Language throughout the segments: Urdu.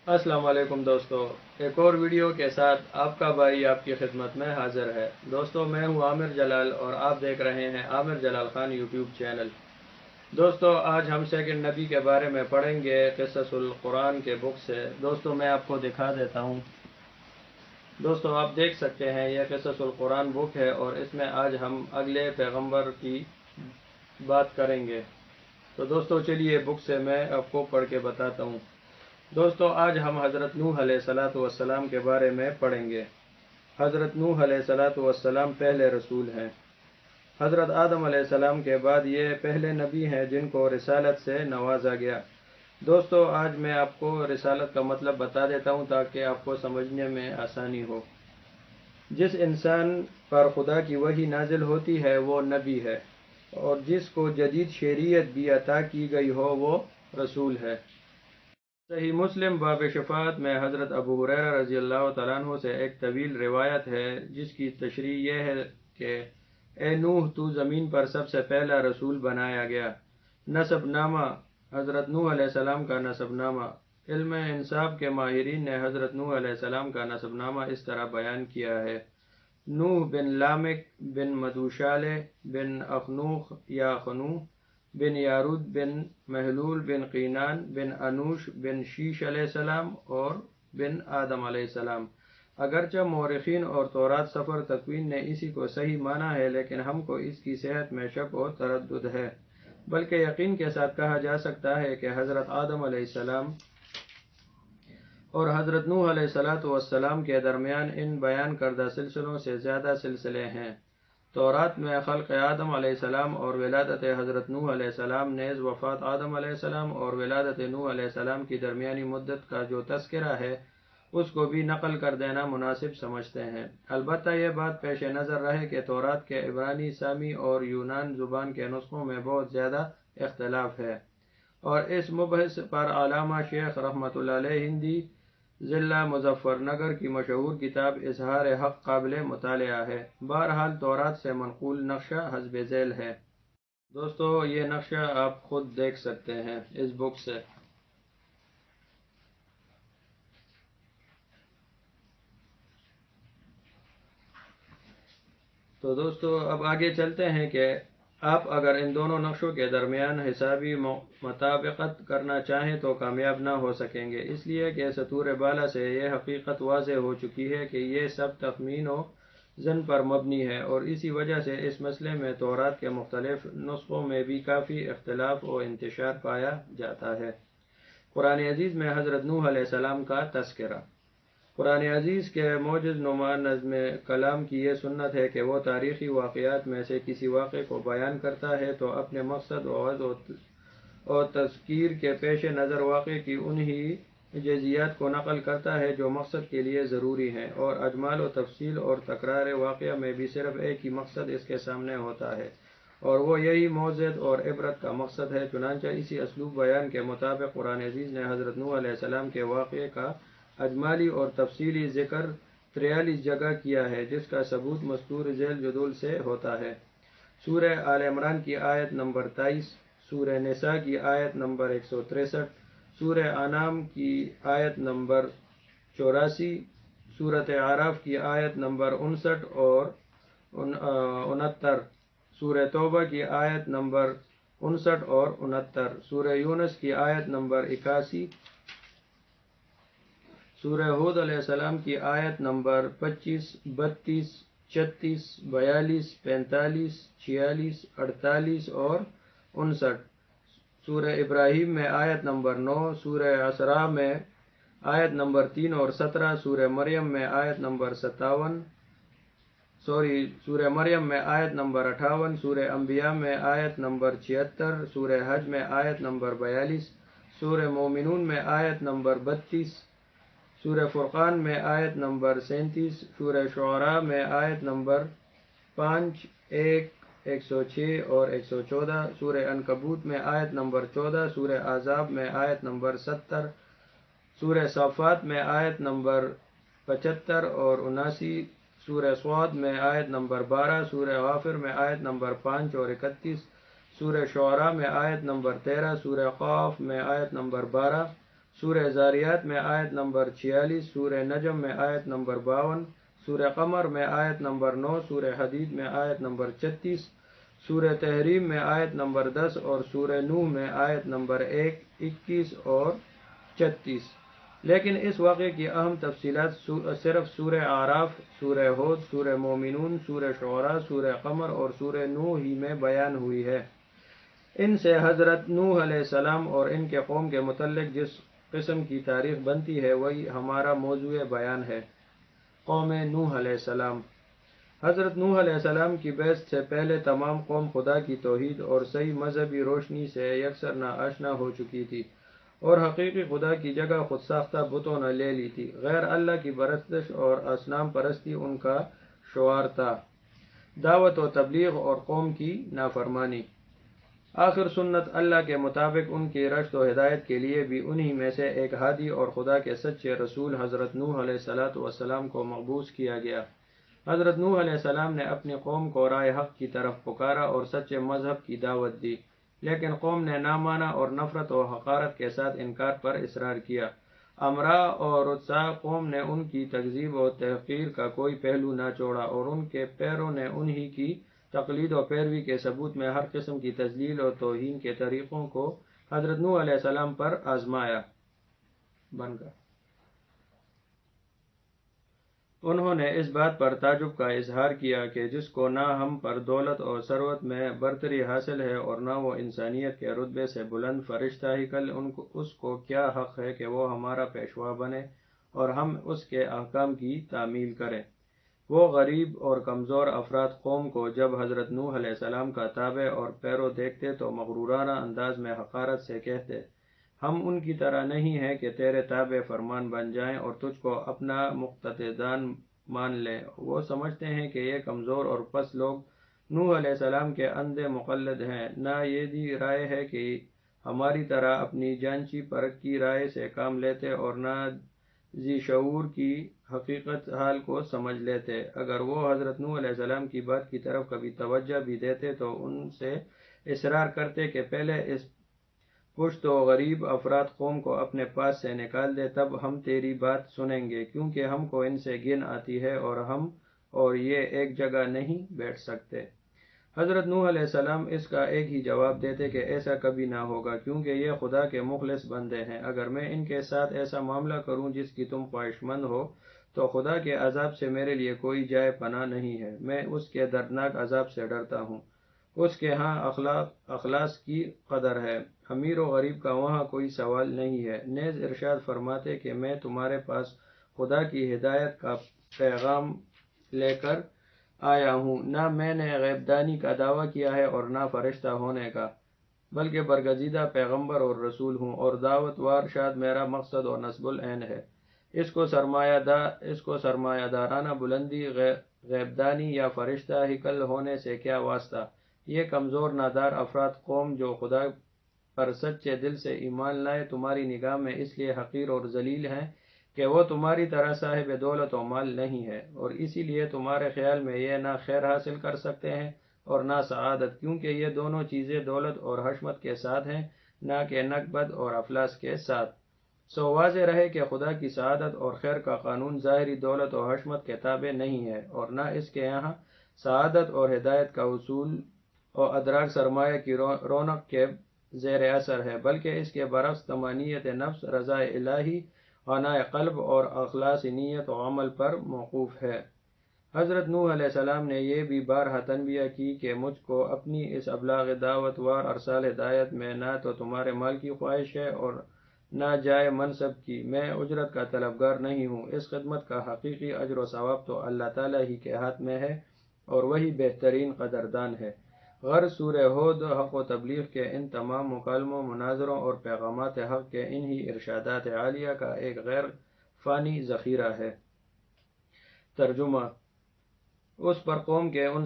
السلام علیکم دوستو، ایک اور ویڈیو کے ساتھ آپ کا بھائی آپ کی خدمت میں حاضر ہے۔ دوستو میں ہوں عامر جلال اور آپ دیکھ رہے ہیں عامر جلال خان یوٹیوب چینل۔ دوستو آج ہم سیکنڈ نبی کے بارے میں پڑھیں گے قصص القرآن کے بک سے۔ دوستو میں آپ کو دکھا دیتا ہوں۔ دوستو آپ دیکھ سکتے ہیں یہ قصص القرآن بک ہے اور اس میں آج ہم اگلے پیغمبر کی بات کریں گے۔ تو دوستو چلیے بک سے میں آپ کو پڑھ کے بتاتا ہوں۔ دوستو آج ہم حضرت نوح علیہ السلام کے بارے میں پڑھیں گے۔ حضرت نوح علیہ السلام پہلے رسول ہیں۔ حضرت آدم علیہ السلام کے بعد یہ پہلے نبی ہیں جن کو رسالت سے نوازا گیا۔ دوستو آج میں آپ کو رسالت کا مطلب بتا دیتا ہوں تاکہ آپ کو سمجھنے میں آسانی ہو۔ جس انسان پر خدا کی وحی نازل ہوتی ہے وہ نبی ہے، اور جس کو جدید شریعت بھی عطا کی گئی ہو وہ رسول ہے۔ صحیح مسلم باب شفاعت میں حضرت ابو ہریرہ رضی اللہ تعالیٰ عنہ سے ایک طویل روایت ہے جس کی تشریح یہ ہے کہ اے نوح تو زمین پر سب سے پہلا رسول بنایا گیا۔ نسب نامہ حضرت نوح علیہ السلام کا نسب نامہ۔ علم انساب کے ماہرین نے حضرت نوح علیہ السلام کا نسب نامہ اس طرح بیان کیا ہے: نوح بن لامک بن مدوشالے بن اخنوخ یا خنوح بن یارود بن محلول بن قینان بن انوش بن شیش علیہ السلام اور بن آدم علیہ السلام۔ اگرچہ مورخین اور تورات سفر تکوین نے اسی کو صحیح مانا ہے لیکن ہم کو اس کی صحت میں شک و تردد ہے، بلکہ یقین کے ساتھ کہا جا سکتا ہے کہ حضرت آدم علیہ السلام اور حضرت نوح علیہ السلام کے درمیان ان بیان کردہ سلسلوں سے زیادہ سلسلے ہیں۔ تورات میں خلق آدم علیہ السلام اور ولادت حضرت نوح علیہ السلام نیز وفات آدم علیہ السلام اور ولادت نوح علیہ السلام کی درمیانی مدت کا جو تذکرہ ہے اس کو بھی نقل کر دینا مناسب سمجھتے ہیں۔ البتہ یہ بات پیش نظر رہے کہ تورات کے عبرانی، سامی اور یونان زبان کے نسخوں میں بہت زیادہ اختلاف ہے، اور اس مبحث پر علامہ شیخ رحمۃ اللہ علیہ ہندی ضلع مظفر نگر کی مشہور کتاب اظہار حق قابل مطالعہ ہے۔ بہرحال تورات سے منقول نقشہ حسب ذیل ہے۔ دوستو یہ نقشہ آپ خود دیکھ سکتے ہیں اس بک سے۔ تو دوستو اب آگے چلتے ہیں کہ آپ اگر ان دونوں نقشوں کے درمیان حسابی مطابقت کرنا چاہیں تو کامیاب نہ ہو سکیں گے، اس لیے کہ سطور بالا سے یہ حقیقت واضح ہو چکی ہے کہ یہ سب تخمین و ظن پر مبنی ہے، اور اسی وجہ سے اس مسئلے میں تورات کے مختلف نسخوں میں بھی کافی اختلاف و انتشار پایا جاتا ہے۔ قرآن عزیز میں حضرت نوح علیہ السلام کا تذکرہ۔ قرآن عزیز کے معجز نما نظم کلام کی یہ سنت ہے کہ وہ تاریخی واقعات میں سے کسی واقعے کو بیان کرتا ہے تو اپنے مقصد اور تذکیر کے پیش نظر واقعے کی انہی جزیات کو نقل کرتا ہے جو مقصد کے لیے ضروری ہیں، اور اجمال و تفصیل اور تکرار واقعہ میں بھی صرف ایک ہی مقصد اس کے سامنے ہوتا ہے، اور وہ یہی موعظت اور عبرت کا مقصد ہے۔ چنانچہ اسی اسلوب بیان کے مطابق قرآن عزیز نے حضرت نوح علیہ السلام کے واقعے کا اجمالی اور تفصیلی ذکر 43 جگہ کیا ہے، جس کا ثبوت مذکور ذیل جدول سے ہوتا ہے: سورہ آل عمران کی آیت نمبر 23، سورہ نساء کی آیت نمبر 163، سورہ انعام کی آیت نمبر 84، سورۃ اعراف کی آیت نمبر 59 اور 69، سورہ توبہ کی آیت نمبر 59 اور 69، سورہ یونس کی آیت نمبر 81، سورہ ہود علیہ السلام کی آیت نمبر 25، 32، 36، 42، 45، 46، 48 اور 59، سورہ ابراہیم میں آیت نمبر 9، سورہ اسراء میں آیت نمبر 3 اور 17، سورہ مریم میں آیت نمبر 58، سورہ انبیاء میں آیت نمبر 76، سورہ حج میں آیت نمبر 42، سورہ مومنون میں آیت نمبر 32، سورہ فرقان میں آیت نمبر 37، سورہ شعراء میں آیت نمبر 5، 1، 106 اور 114، سورہ عنکبوت میں آیت نمبر 14، سورہ احزاب میں آیت نمبر 70، سورہ صافات میں آیت نمبر 75 اور 79، سورہ صاد میں آیت نمبر 12، سورہ غافر میں آیت نمبر 5 اور 31، سورہ شعراء میں آیت نمبر 13، سورہ قاف میں آیت نمبر 12، سورہ زاریات میں آیت نمبر 46، سورہ نجم میں آیت نمبر 52، سورہ قمر میں آیت نمبر 9، سورہ حدید میں آیت نمبر 36، سورہ تحریم میں آیت نمبر 10 اور سورہ نوح میں آیت نمبر 1، 21 اور 36۔ لیکن اس واقعے کی اہم تفصیلات صرف سورہ اعراف، سورہ ہود، سورہ مومنون، سورہ شعراء، سورہ قمر اور سورہ نوح ہی میں بیان ہوئی ہے۔ ان سے حضرت نوح علیہ السلام اور ان کے قوم کے متعلق جس قسم کی تاریخ بنتی ہے وہی ہمارا موضوع بیان ہے۔ قوم نوح علیہ السلام۔ حضرت نوح علیہ السلام کی بعثت سے پہلے تمام قوم خدا کی توحید اور صحیح مذہبی روشنی سے یکسر ناآشنا ہو چکی تھی اور حقیقی خدا کی جگہ خود ساختہ بتوں نے لے لی تھی۔ غیر اللہ کی پرستش اور اصنام پرستی ان کا شعار تھا، دعوت و تبلیغ اور قوم کی نافرمانی۔ آخر سنت اللہ کے مطابق ان کی رشد و ہدایت کے لیے بھی انہی میں سے ایک ہادی اور خدا کے سچے رسول حضرت نوح علیہ السلام کو مبعوث کیا گیا۔ حضرت نوح علیہ السلام نے اپنی قوم کو راہ حق کی طرف پکارا اور سچے مذہب کی دعوت دی، لیکن قوم نے نہ مانا اور نفرت و حقارت کے ساتھ انکار پر اصرار کیا۔ امرا اور اتسا قوم نے ان کی تکذیب و تحقیر کا کوئی پہلو نہ چھوڑا اور ان کے پیروں نے انہی کی تقلید و پیروی کے ثبوت میں ہر قسم کی تذلیل اور توہین کے طریقوں کو حضرت نوح علیہ السلام پر آزمایا۔ انہوں نے اس بات پر تعجب کا اظہار کیا کہ جس کو نہ ہم پر دولت اور ثروت میں برتری حاصل ہے اور نہ وہ انسانیت کے رتبے سے بلند فرشتہ ہیکل، اس کو کیا حق ہے کہ وہ ہمارا پیشوا بنے اور ہم اس کے احکام کی تعمیل کریں۔ وہ غریب اور کمزور افراد قوم کو جب حضرت نوح علیہ السلام کا تابع اور پیرو دیکھتے تو مغرورانہ انداز میں حقارت سے کہتے، ہم ان کی طرح نہیں ہیں کہ تیرے تابع فرمان بن جائیں اور تجھ کو اپنا مقتدیان مان لیں۔ وہ سمجھتے ہیں کہ یہ کمزور اور پست لوگ نوح علیہ السلام کے اندھے مقلد ہیں، نہ یہ دی رائے ہے کہ ہماری طرح اپنی جانچی پرکھی رائے سے کام لیتے اور نہ ذی شعور کی حقیقت حال کو سمجھ لیتے۔ اگر وہ حضرت نوح علیہ السلام کی بات کی طرف کبھی توجہ بھی دیتے تو ان سے اصرار کرتے کہ پہلے اس پشت و غریب افراد قوم کو اپنے پاس سے نکال دے، تب ہم تیری بات سنیں گے، کیونکہ ہم کو ان سے گن آتی ہے اور ہم اور یہ ایک جگہ نہیں بیٹھ سکتے۔ حضرت نوح علیہ السلام اس کا ایک ہی جواب دیتے کہ ایسا کبھی نہ ہوگا، کیونکہ یہ خدا کے مخلص بندے ہیں۔ اگر میں ان کے ساتھ ایسا معاملہ کروں جس کی تم خواہش مند ہو تو خدا کے عذاب سے میرے لیے کوئی جائے پناہ نہیں ہے۔ میں اس کے دردناک عذاب سے ڈرتا ہوں۔ اس کے ہاں اخلاص کی قدر ہے، امیر و غریب کا وہاں کوئی سوال نہیں ہے۔ نیز ارشاد فرماتے کہ میں تمہارے پاس خدا کی ہدایت کا پیغام لے کر آیا ہوں، نہ میں نے غیب دانی کا دعویٰ کیا ہے اور نہ فرشتہ ہونے کا، بلکہ برگزیدہ پیغمبر اور رسول ہوں، اور دعوت و ارشاد میرا مقصد اور نصب العین ہے۔ اس کو سرمایہ دارانہ بلندی، غیب دانی یا فرشتہ ہیکل ہونے سے کیا واسطہ؟ یہ کمزور نادار افراد قوم جو خدا پر سچے دل سے ایمان لائے تمہاری نگاہ میں اس لیے حقیر اور ذلیل ہیں کہ وہ تمہاری طرح صاحب دولت و مال نہیں ہے، اور اسی لیے تمہارے خیال میں یہ نہ خیر حاصل کر سکتے ہیں اور نہ سعادت، کیونکہ یہ دونوں چیزیں دولت اور حشمت کے ساتھ ہیں، نہ کہ نکبت اور افلاس کے ساتھ۔ سو واضح رہے کہ خدا کی سعادت اور خیر کا قانون ظاہری دولت و حشمت کے تابع نہیں ہے، اور نہ اس کے یہاں سعادت اور ہدایت کا اصول اور ادراک سرمایہ کی رونق کے زیر اثر ہے، بلکہ اس کے برعکس طمانینت نفس، رضا الہی، غنائے قلب اور اخلاص نیت و عمل پر موقوف ہے۔ حضرت نوح علیہ السلام نے یہ بھی بارہا تنبیہ کی کہ مجھ کو اپنی اس ابلاغ دعوت وار ارسال ہدایت میں نہ تو تمہارے مال کی خواہش ہے اور نہ جائے منصب کی۔ میں اجرت کا طلبگار نہیں ہوں۔ اس خدمت کا حقیقی اجر و ثواب تو اللہ تعالیٰ ہی کے ہاتھ میں ہے اور وہی بہترین قدردان ہے۔ غرض سورہ ہود حق و تبلیغ کے ان تمام مکالموں، مناظروں اور پیغامات حق کے انہی ارشادات عالیہ کا ایک غیر فانی ذخیرہ ہے۔ ترجمہ: اس پر قوم کے ان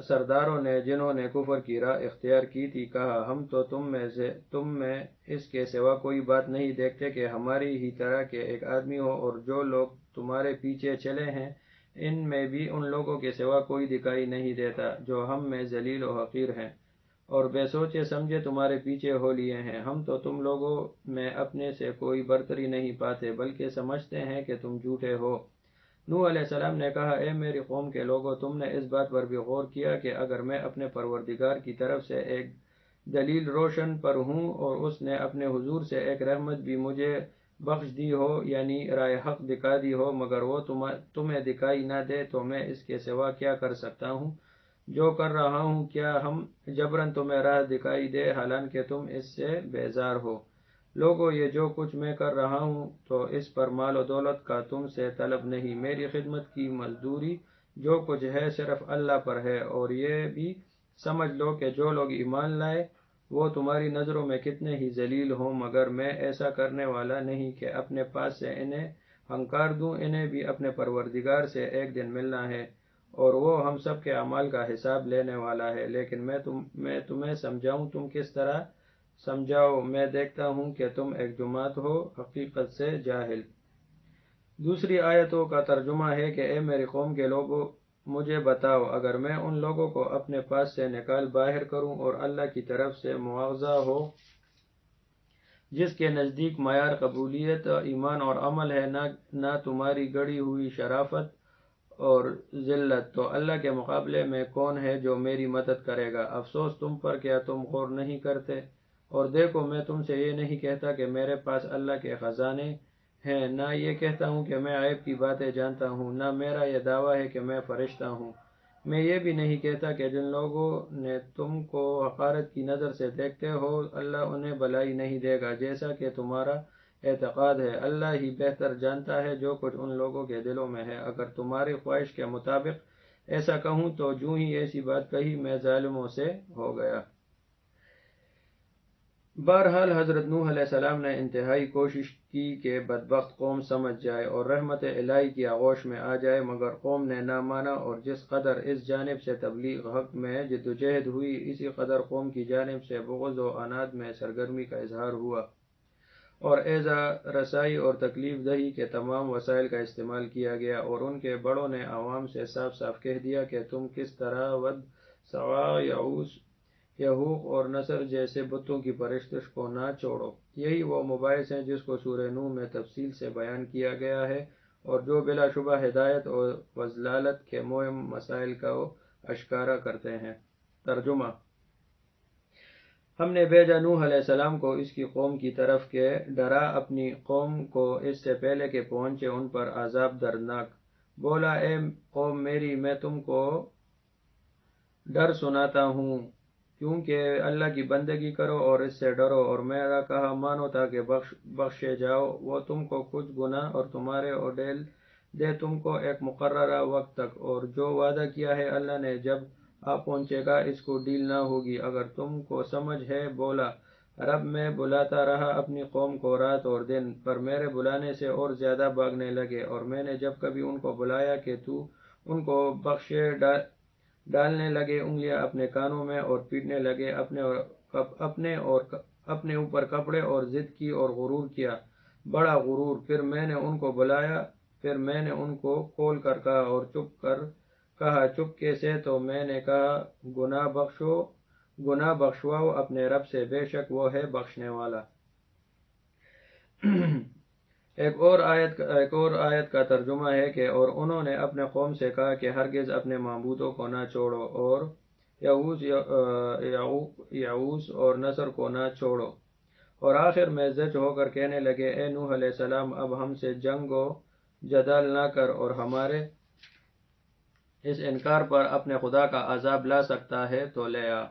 سرداروں نے جنہوں نے کفر کی راہ اختیار کی تھی کہا، ہم تو تم میں اس کے سوا کوئی بات نہیں دیکھتے کہ ہماری ہی طرح کے ایک آدمی ہو، اور جو لوگ تمہارے پیچھے چلے ہیں ان میں بھی ان لوگوں کے سوا کوئی دکھائی نہیں دیتا جو ہم میں ذلیل و حقیر ہیں۔ اور بے سوچے سمجھے تمہارے پیچھے ہو لیے ہیں۔ ہم تو تم لوگوں میں اپنے سے کوئی برتری نہیں پاتے بلکہ سمجھتے ہیں کہ تم جھوٹے ہو۔ نوح علیہ السلام نے کہا، اے میری قوم کے لوگوں، تم نے اس بات پر بھی غور کیا کہ اگر میں اپنے پروردگار کی طرف سے ایک دلیل روشن پر ہوں اور اس نے اپنے حضور سے ایک رحمت بھی مجھے بخش دی ہو، یعنی راہ حق دکھا دی ہو، مگر وہ تمہیں دکھائی نہ دے، تو میں اس کے سوا کیا کر سکتا ہوں؟ جو کر رہا ہوں کیا ہم جبراً تمہیں راہ دکھائی دے حالانکہ تم اس سے بیزار ہو؟ لوگوں، یہ جو کچھ میں کر رہا ہوں تو اس پر مال و دولت کا تم سے طلب نہیں۔ میری خدمت کی مزدوری جو کچھ ہے صرف اللہ پر ہے، اور یہ بھی سمجھ لو کہ جو لوگ ایمان لائے وہ تمہاری نظروں میں کتنے ہی ذلیل ہوں، مگر میں ایسا کرنے والا نہیں کہ اپنے پاس سے انہیں ہنکار دوں۔ انہیں بھی اپنے پروردگار سے ایک دن ملنا ہے اور وہ ہم سب کے اعمال کا حساب لینے والا ہے، لیکن میں تمہیں سمجھاؤں، تم کس طرح سمجھاؤ؟ میں دیکھتا ہوں کہ تم ایک جماعت ہو حقیقت سے جاہل۔ دوسری آیتوں کا ترجمہ ہے کہ اے میری قوم کے لوگوں، مجھے بتاؤ، اگر میں ان لوگوں کو اپنے پاس سے نکال باہر کروں اور اللہ کی طرف سے مواخذہ ہو جس کے نزدیک معیار قبولیت ایمان اور عمل ہے، نہ تمہاری گڑی ہوئی شرافت اور ذلت، تو اللہ کے مقابلے میں کون ہے جو میری مدد کرے گا؟ افسوس تم پر، کیا تم غور نہیں کرتے؟ اور دیکھو، میں تم سے یہ نہیں کہتا کہ میرے پاس اللہ کے خزانے ہیں، نہ یہ کہتا ہوں کہ میں غیب کی باتیں جانتا ہوں، نہ میرا یہ دعویٰ ہے کہ میں فرشتہ ہوں۔ میں یہ بھی نہیں کہتا کہ جن لوگوں نے تم کو حقارت کی نظر سے دیکھتے ہو اللہ انہیں بھلائی نہیں دے گا جیسا کہ تمہارا اعتقاد ہے۔ اللہ ہی بہتر جانتا ہے جو کچھ ان لوگوں کے دلوں میں ہے۔ اگر تمہاری خواہش کے مطابق ایسا کہوں تو جو ہی ایسی بات کہی میں ظالموں سے ہو گیا۔ بہرحال حضرت نوح علیہ السلام نے انتہائی کوشش کی کہ بدبخت قوم سمجھ جائے اور رحمت الہی کی آغوش میں آ جائے، مگر قوم نے نہ مانا، اور جس قدر اس جانب سے تبلیغ حق میں جدوجہد ہوئی، اسی قدر قوم کی جانب سے بغض و عناد میں سرگرمی کا اظہار ہوا، اور ایذا رسائی اور تکلیف دہی کے تمام وسائل کا استعمال کیا گیا، اور ان کے بڑوں نے عوام سے صاف صاف کہہ دیا کہ تم کس طرح ود، سواع، یعوث، یہوق اور نصر جیسے بتوں کی پرستش کو نہ چھوڑو۔ یہی وہ مباحث ہیں جس کو سورہ نوح میں تفصیل سے بیان کیا گیا ہے اور جو بلا شبہ ہدایت اور وضلالت کے مہم مسائل کو اشکارا کرتے ہیں۔ ترجمہ: ہم نے بھیجا نوح علیہ السلام کو اس کی قوم کی طرف کہ ڈرا اپنی قوم کو اس سے پہلے کہ پہنچے ان پر عذاب دردناک۔ بولا، اے قوم میری، میں تم کو ڈر سناتا ہوں کیونکہ اللہ کی بندگی کرو اور اس سے ڈرو اور میرا کہا مانو تاکہ بخشے جاؤ۔ وہ تم کو کچھ گناہ اور تمہارے اڈیل دے تم کو ایک مقررہ وقت تک، اور جو وعدہ کیا ہے اللہ نے جب آ پہنچے گا اس کو ڈیل نہ ہوگی اگر تم کو سمجھ ہے۔ بولا، رب میں بلاتا رہا اپنی قوم کو رات اور دن، پر میرے بلانے سے اور زیادہ بھاگنے لگے، اور میں نے جب کبھی ان کو بلایا کہ تو ان کو بخشے، ڈالنے لگے انگلیاں اپنے کانوں میں اور پیٹنے لگے اپنے اوپر کپڑے، اور ضد کی اور غرور کیا، بڑا غرور۔ پھر میں نے ان کو بلایا، پھر میں نے ان کو کھول کر کہا اور کہا چپکے سے، تو میں نے کہا گناہ بخشواؤ اپنے رب سے، بے شک وہ ہے بخشنے والا۔ ایک اور آیت کا ترجمہ ہے کہ اور انہوں نے اپنے قوم سے کہا کہ ہرگز اپنے معبودوں کو نہ چھوڑو، اور یعوث اور نصر کو نہ چھوڑو، اور آخر میں زج ہو کر کہنے لگے، اے نوح علیہ السلام، اب ہم سے جنگ و جدال نہ کر، اور ہمارے اس انکار پر اپنے خدا کا عذاب لا سکتا ہے تو لے آ۔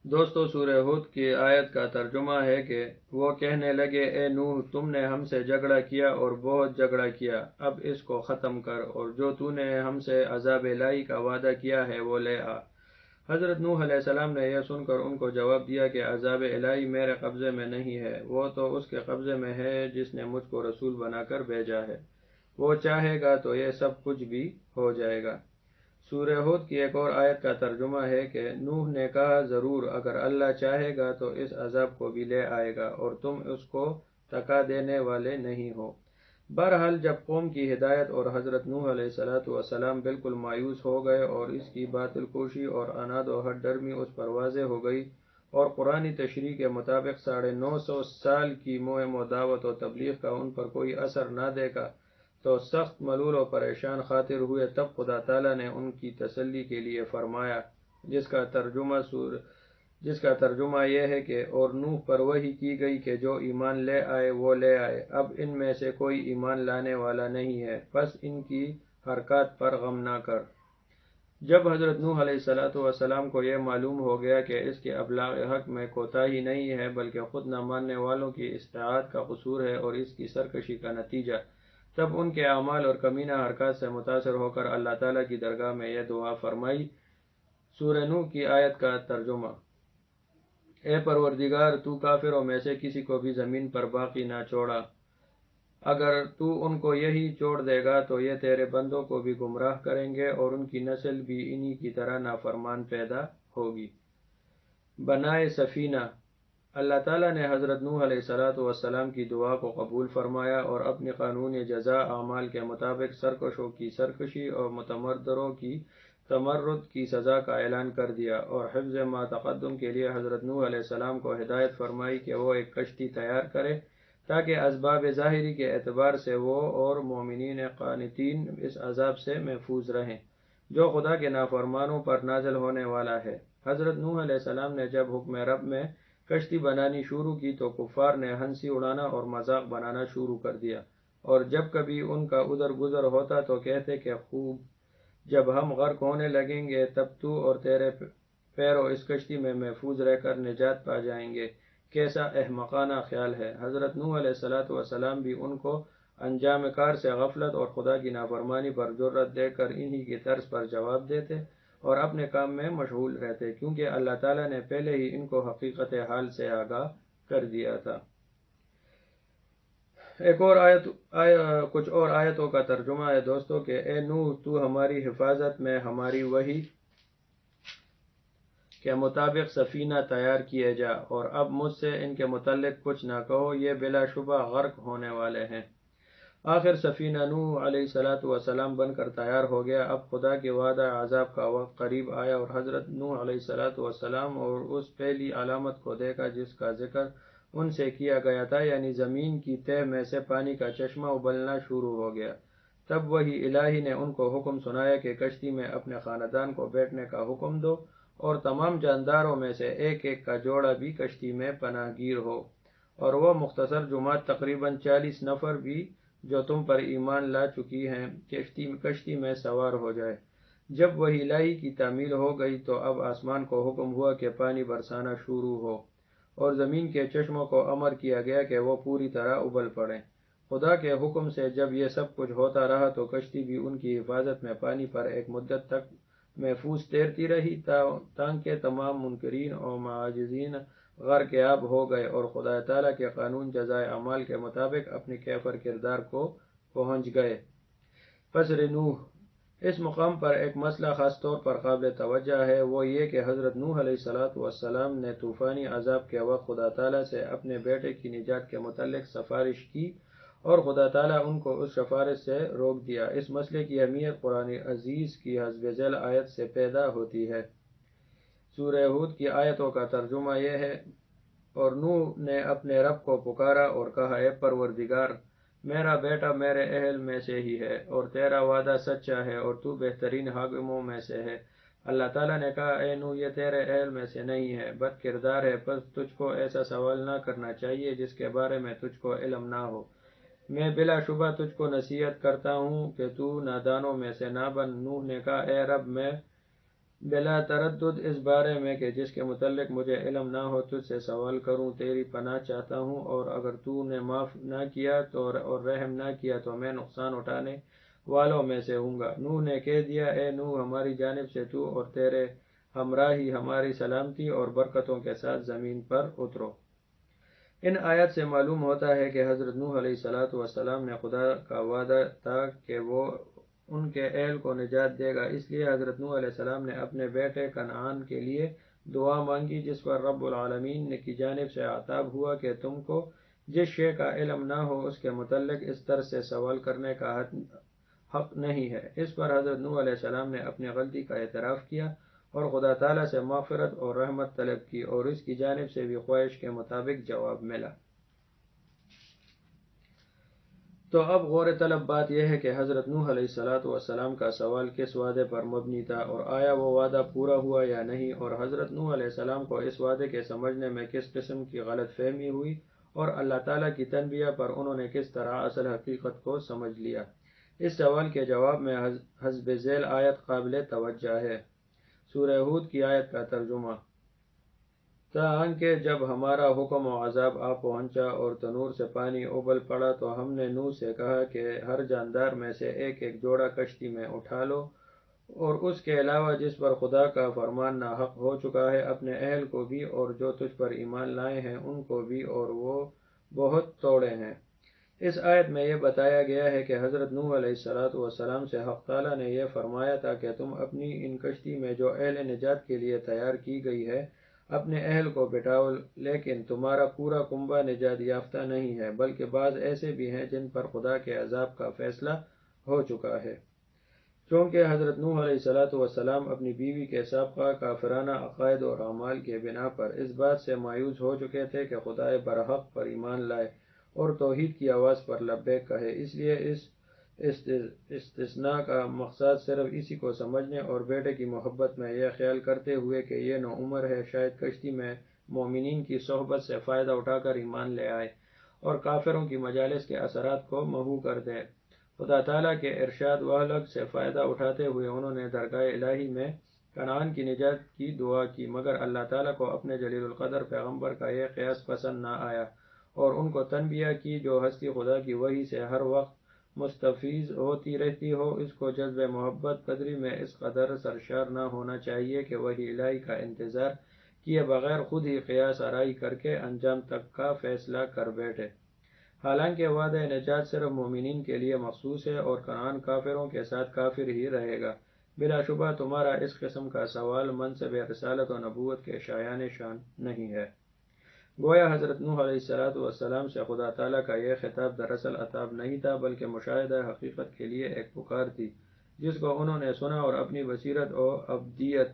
دوستو، سورہ ہود کی آیت کا ترجمہ ہے کہ وہ کہنے لگے، اے نوح، تم نے ہم سے جھگڑا کیا اور بہت جھگڑا کیا، اب اس کو ختم کر، اور جو تو نے ہم سے عذاب الہی کا وعدہ کیا ہے وہ لے آ۔ حضرت نوح علیہ السلام نے یہ سن کر ان کو جواب دیا کہ عذاب الہی میرے قبضے میں نہیں ہے، وہ تو اس کے قبضے میں ہے جس نے مجھ کو رسول بنا کر بھیجا ہے، وہ چاہے گا تو یہ سب کچھ بھی ہو جائے گا۔ سورہ ہود کی ایک اور آیت کا ترجمہ ہے کہ نوح نے کہا، ضرور اگر اللہ چاہے گا تو اس عذاب کو بھی لے آئے گا اور تم اس کو تکا دینے والے نہیں ہو۔ بہرحال جب قوم کی ہدایت اور حضرت نوح علیہ السلام بالکل مایوس ہو گئے اور اس کی باطل کوشی اور عناد و ہٹ ڈرمی اس پر واضح ہو گئی اور قرآنی تشریح کے مطابق 950 سال کی مہم و دعوت و تبلیغ کا ان پر کوئی اثر نہ دیکھا تو سخت ملول و پریشان خاطر ہوئے، تب خدا تعالیٰ نے ان کی تسلی کے لیے فرمایا، جس کا ترجمہ یہ ہے کہ اور نوح پر وحی کی گئی کہ جو ایمان لے آئے وہ لے آئے، اب ان میں سے کوئی ایمان لانے والا نہیں ہے، پس ان کی حرکات پر غم نہ کر۔ جب حضرت نوح علیہ السلام کو یہ معلوم ہو گیا کہ اس کے ابلاغ حق میں کوتاہی نہیں ہے بلکہ خود نہ ماننے والوں کی استطاعت کا قصور ہے اور اس کی سرکشی کا نتیجہ، تب ان کے اعمال اور کمینہ حرکات سے متاثر ہو کر اللہ تعالیٰ کی درگاہ میں یہ دعا فرمائی۔ سورہ نوح کی آیت کا ترجمہ: اے پروردگار، تو کافروں میں سے کسی کو بھی زمین پر باقی نہ چھوڑا، اگر تو ان کو یہی چھوڑ دے گا تو یہ تیرے بندوں کو بھی گمراہ کریں گے اور ان کی نسل بھی انہی کی طرح نافرمان پیدا ہوگی۔ بنائے سفینہ: اللہ تعالیٰ نے حضرت نوح علیہ السلام کی دعا کو قبول فرمایا اور اپنی قانون جزا اعمال کے مطابق سرکشوں کی سرکشی اور متمردروں کی تمرد کی سزا کا اعلان کر دیا، اور حفظ ما تقدم کے لیے حضرت نوح علیہ السلام کو ہدایت فرمائی کہ وہ ایک کشتی تیار کرے تاکہ اسباب ظاہری کے اعتبار سے وہ اور مومنین قانتین اس عذاب سے محفوظ رہیں جو خدا کے نافرمانوں پر نازل ہونے والا ہے۔ حضرت نوح علیہ السلام نے جب حکم رب میں کشتی بنانی شروع کی تو کفار نے ہنسی اڑانا اور مذاق بنانا شروع کر دیا، اور جب کبھی ان کا ادھر گزر ہوتا تو کہتے کہ خوب، جب ہم غرق ہونے لگیں گے تب تو اور تیرے پیرو اس کشتی میں محفوظ رہ کر نجات پا جائیں گے۔ کیسا احمقانہ خیال ہے۔ حضرت نوح علیہ السلام بھی ان کو انجام کار سے غفلت اور خدا کی نافرمانی پر جرأت دے کر انہی کی طرز پر جواب دیتے اور اپنے کام میں مشغول رہتے، کیونکہ اللہ تعالیٰ نے پہلے ہی ان کو حقیقت حال سے آگاہ کر دیا تھا۔ ایک اور کچھ اور آیتوں کا ترجمہ ہے دوستو کہ اے نوح، تو ہماری حفاظت میں ہماری وحی کے مطابق سفینہ تیار کیے جا، اور اب مجھ سے ان کے متعلق کچھ نہ کہو، یہ بلا شبہ غرق ہونے والے ہیں۔ آخر سفینہ نوح علیہ السلام بن کر تیار ہو گیا۔ اب خدا کے وعدہ عذاب کا وقت قریب آیا اور حضرت نوح علیہ السلام اور اس پہلی علامت کو دیکھا جس کا ذکر ان سے کیا گیا تھا، یعنی زمین کی تہ میں سے پانی کا چشمہ ابلنا شروع ہو گیا۔ تب وحی الہی نے ان کو حکم سنایا کہ کشتی میں اپنے خاندان کو بیٹھنے کا حکم دو اور تمام جانداروں میں سے ایک ایک کا جوڑا بھی کشتی میں پناہ گیر ہو، اور وہ مختصر جماعت تقریباً 40 نفر بھی جو تم پر ایمان لا چکی ہیں کشتی میں سوار ہو جائے۔ جب وحی الہی کی تعمیل ہو گئی تو اب آسمان کو حکم ہوا کہ پانی برسانا شروع ہو، اور زمین کے چشموں کو امر کیا گیا کہ وہ پوری طرح ابل پڑیں۔ خدا کے حکم سے جب یہ سب کچھ ہوتا رہا تو کشتی بھی ان کی حفاظت میں پانی پر ایک مدت تک محفوظ تیرتی رہی تاکہ تمام منکرین اور معاجزین غرق آب ہو گئے اور خدا تعالیٰ کے قانون جزائے اعمال کے مطابق اپنے کیفر کردار کو پہنچ گئے۔ فسر نوح: اس مقام پر ایک مسئلہ خاص طور پر قابل توجہ ہے، وہ یہ کہ حضرت نوح علیہ السلام نے طوفانی عذاب کے وقت خدا تعالیٰ سے اپنے بیٹے کی نجات کے متعلق سفارش کی اور خدا تعالیٰ ان کو اس سفارش سے روک دیا۔ اس مسئلے کی اہمیت قرآن عزیز کی حسب ذیل آیت سے پیدا ہوتی ہے۔ سورہ ہود کی آیتوں کا ترجمہ یہ ہے: اور نوح نے اپنے رب کو پکارا اور کہا، اے پروردگار، میرا بیٹا میرے اہل میں سے ہی ہے اور تیرا وعدہ سچا ہے اور تو بہترین حاکموں میں سے ہے۔ اللہ تعالیٰ نے کہا، اے نوح، یہ تیرے اہل میں سے نہیں ہے، بد کردار ہے، پس تجھ کو ایسا سوال نہ کرنا چاہیے جس کے بارے میں تجھ کو علم نہ ہو۔ میں بلا شبہ تجھ کو نصیحت کرتا ہوں کہ تو نادانوں میں سے نہ بن۔ نوح نے کہا، اے رب، میں بلا تردد اس بارے میں کہ جس کے متعلق مجھے علم نہ ہو تجھ سے سوال کروں تیری پناہ چاہتا ہوں، اور اگر تو نے معاف نہ کیا اور رحم نہ کیا تو میں نقصان اٹھانے والوں میں سے ہوں گا۔ نوح نے کہہ دیا، اے نوح، ہماری جانب سے تو اور تیرے ہمراہی ہماری سلامتی اور برکتوں کے ساتھ زمین پر اترو۔ ان آیات سے معلوم ہوتا ہے کہ حضرت نوح علیہ السلام نے خدا کا وعدہ تھا کہ وہ ان کے اہل کو نجات دے گا، اس لیے حضرت نوح علیہ السلام نے اپنے بیٹے کنعان کے لیے دعا مانگی، جس پر رب العالمین کی جانب سے عطاب ہوا کہ تم کو جس شے کا علم نہ ہو اس کے متعلق اس طرح سے سوال کرنے کا حق نہیں ہے۔ اس پر حضرت نوح علیہ السلام نے اپنی غلطی کا اعتراف کیا اور خدا تعالیٰ سے مغفرت اور رحمت طلب کی، اور اس کی جانب سے بھی خواہش کے مطابق جواب ملا۔ تو اب غور طلب بات یہ ہے کہ حضرت نوح علیہ السلام کا سوال کس وعدے پر مبنی تھا، اور آیا وہ وعدہ پورا ہوا یا نہیں، اور حضرت نوح علیہ السلام کو اس وعدے کے سمجھنے میں کس قسم کی غلط فہمی ہوئی، اور اللہ تعالیٰ کی تنبیہ پر انہوں نے کس طرح اصل حقیقت کو سمجھ لیا۔ اس سوال کے جواب میں حسب ذیل آیت قابل توجہ ہے۔ سورہ ہود کی آیت کا ترجمہ۔ تاہنکہ جب ہمارا حکم و عذاب آ پہنچا اور تنور سے پانی ابل پڑا تو ہم نے نوح سے کہا کہ ہر جاندار میں سے ایک ایک جوڑا کشتی میں اٹھا لو، اور اس کے علاوہ جس پر خدا کا فرمان ناحق ہو چکا ہے اپنے اہل کو بھی، اور جو تجھ پر ایمان لائے ہیں ان کو بھی، اور وہ بہت توڑے ہیں۔ اس آیت میں یہ بتایا گیا ہے کہ حضرت نوح علیہ السلام سے حق تعالیٰ نے یہ فرمایا تھا کہ تم اپنی ان کشتی میں جو اہل نجات کے لیے تیار کی گئی ہے اپنے اہل کو بٹھاؤ، لیکن تمہارا پورا کنبہ نجات یافتہ نہیں ہے، بلکہ بعض ایسے بھی ہیں جن پر خدا کے عذاب کا فیصلہ ہو چکا ہے۔ چونکہ حضرت نوح علیہ السلام اپنی بیوی کے سابقہ کافرانہ عقائد اور اعمال کے بنا پر اس بات سے مایوس ہو چکے تھے کہ خدائے برحق پر ایمان لائے اور توحید کی آواز پر لبیک کہے، اس لیے اس استثناء کا مقصد صرف اسی کو سمجھنے اور بیٹے کی محبت میں یہ خیال کرتے ہوئے کہ یہ نوعمر ہے، شاید کشتی میں مومنین کی صحبت سے فائدہ اٹھا کر ایمان لے آئے اور کافروں کی مجالس کے اثرات کو محو کر دے۔ خدا تعالیٰ کے ارشاد وحلق سے فائدہ اٹھاتے ہوئے انہوں نے درگاہ الہی میں کنعان کی نجات کی دعا کی، مگر اللہ تعالیٰ کو اپنے جلیل القدر پیغمبر کا یہ قیاس پسند نہ آیا اور ان کو تنبیہ کی جو ہستی خدا کی وحی سے ہر وقت مستفیض ہوتی رہتی ہو، اس کو جذب محبت قدری میں اس قدر سرشار نہ ہونا چاہیے کہ وحی الہی کا انتظار کیے بغیر خود ہی قیاس آرائی کر کے انجام تک کا فیصلہ کر بیٹھے۔ حالانکہ وعدہ نجات صرف مومنین کے لیے مخصوص ہے اور کنعان کافروں کے ساتھ کافر ہی رہے گا۔ بلا شبہ تمہارا اس قسم کا سوال منصب رسالت و نبوت کے شایان شان نہیں ہے۔ گویا حضرت نوح علیہ السلام سے خدا تعالیٰ کا یہ خطاب دراصل عتاب نہیں تھا، بلکہ مشاہدہ حقیقت کے لیے ایک پکار تھی، جس کو انہوں نے سنا اور اپنی بصیرت و ابدیت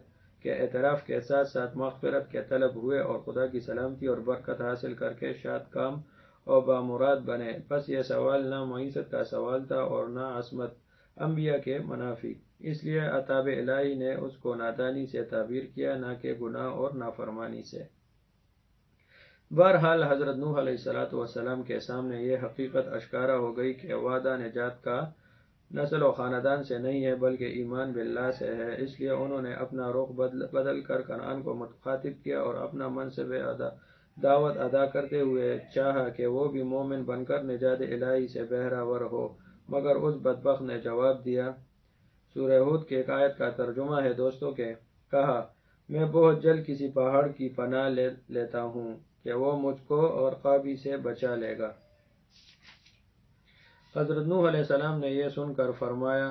کے اعتراف کے ساتھ ساتھ مغفرت کے طلب ہوئے اور خدا کی سلامتی اور برکت حاصل کر کے شاد کام اور بامراد بنے۔ پس یہ سوال نہ معیشت کا سوال تھا اور نہ عصمت انبیاء کے منافی، اس لیے عتاب الہی نے اس کو نادانی سے تعبیر کیا، نہ کہ گناہ اور نافرمانی سے۔ بہرحال حضرت نوح علیہ السلام کے سامنے یہ حقیقت اشکارا ہو گئی کہ وعدہ نجات کا نسل و خاندان سے نہیں ہے بلکہ ایمان باللہ سے ہے۔ اس لیے انہوں نے اپنا رخ بدل کر کنعان کو مخاطب کیا اور اپنا منصب دعوت ادا کرتے ہوئے چاہا کہ وہ بھی مومن بن کر نجات الہی سے بہرہ ہو، مگر اس بدبخت نے جواب دیا۔ سورہ ہود کی ایک آیت کا ترجمہ ہے دوستوں کہ کہا، میں بہت جلد کسی پہاڑ کی پناہ لیتا ہوں کہ وہ مجھ کو اور قابی سے بچا لے گا۔ حضرت نوح علیہ السلام نے یہ سن کر فرمایا۔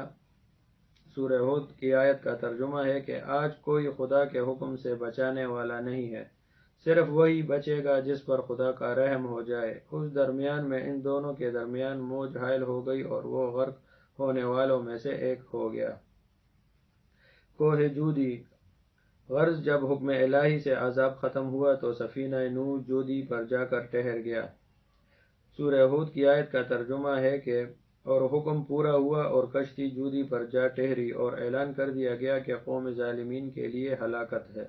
سورہ ہود کی آیت کا ترجمہ ہے کہ آج کوئی خدا کے حکم سے بچانے والا نہیں ہے، صرف وہی بچے گا جس پر خدا کا رحم ہو جائے۔ اس درمیان میں ان دونوں کے درمیان موج حائل ہو گئی اور وہ غرق ہونے والوں میں سے ایک ہو گیا۔ کوہ جودی۔ غرض جب حکم الہی سے عذاب ختم ہوا تو سفینہ نوح جودی پر جا کر ٹھہر گیا۔ سورہ ہود کی آیت کا ترجمہ ہے کہ اور حکم پورا ہوا اور کشتی جودی پر جا ٹھہری اور اعلان کر دیا گیا کہ قوم ظالمین کے لیے ہلاکت ہے۔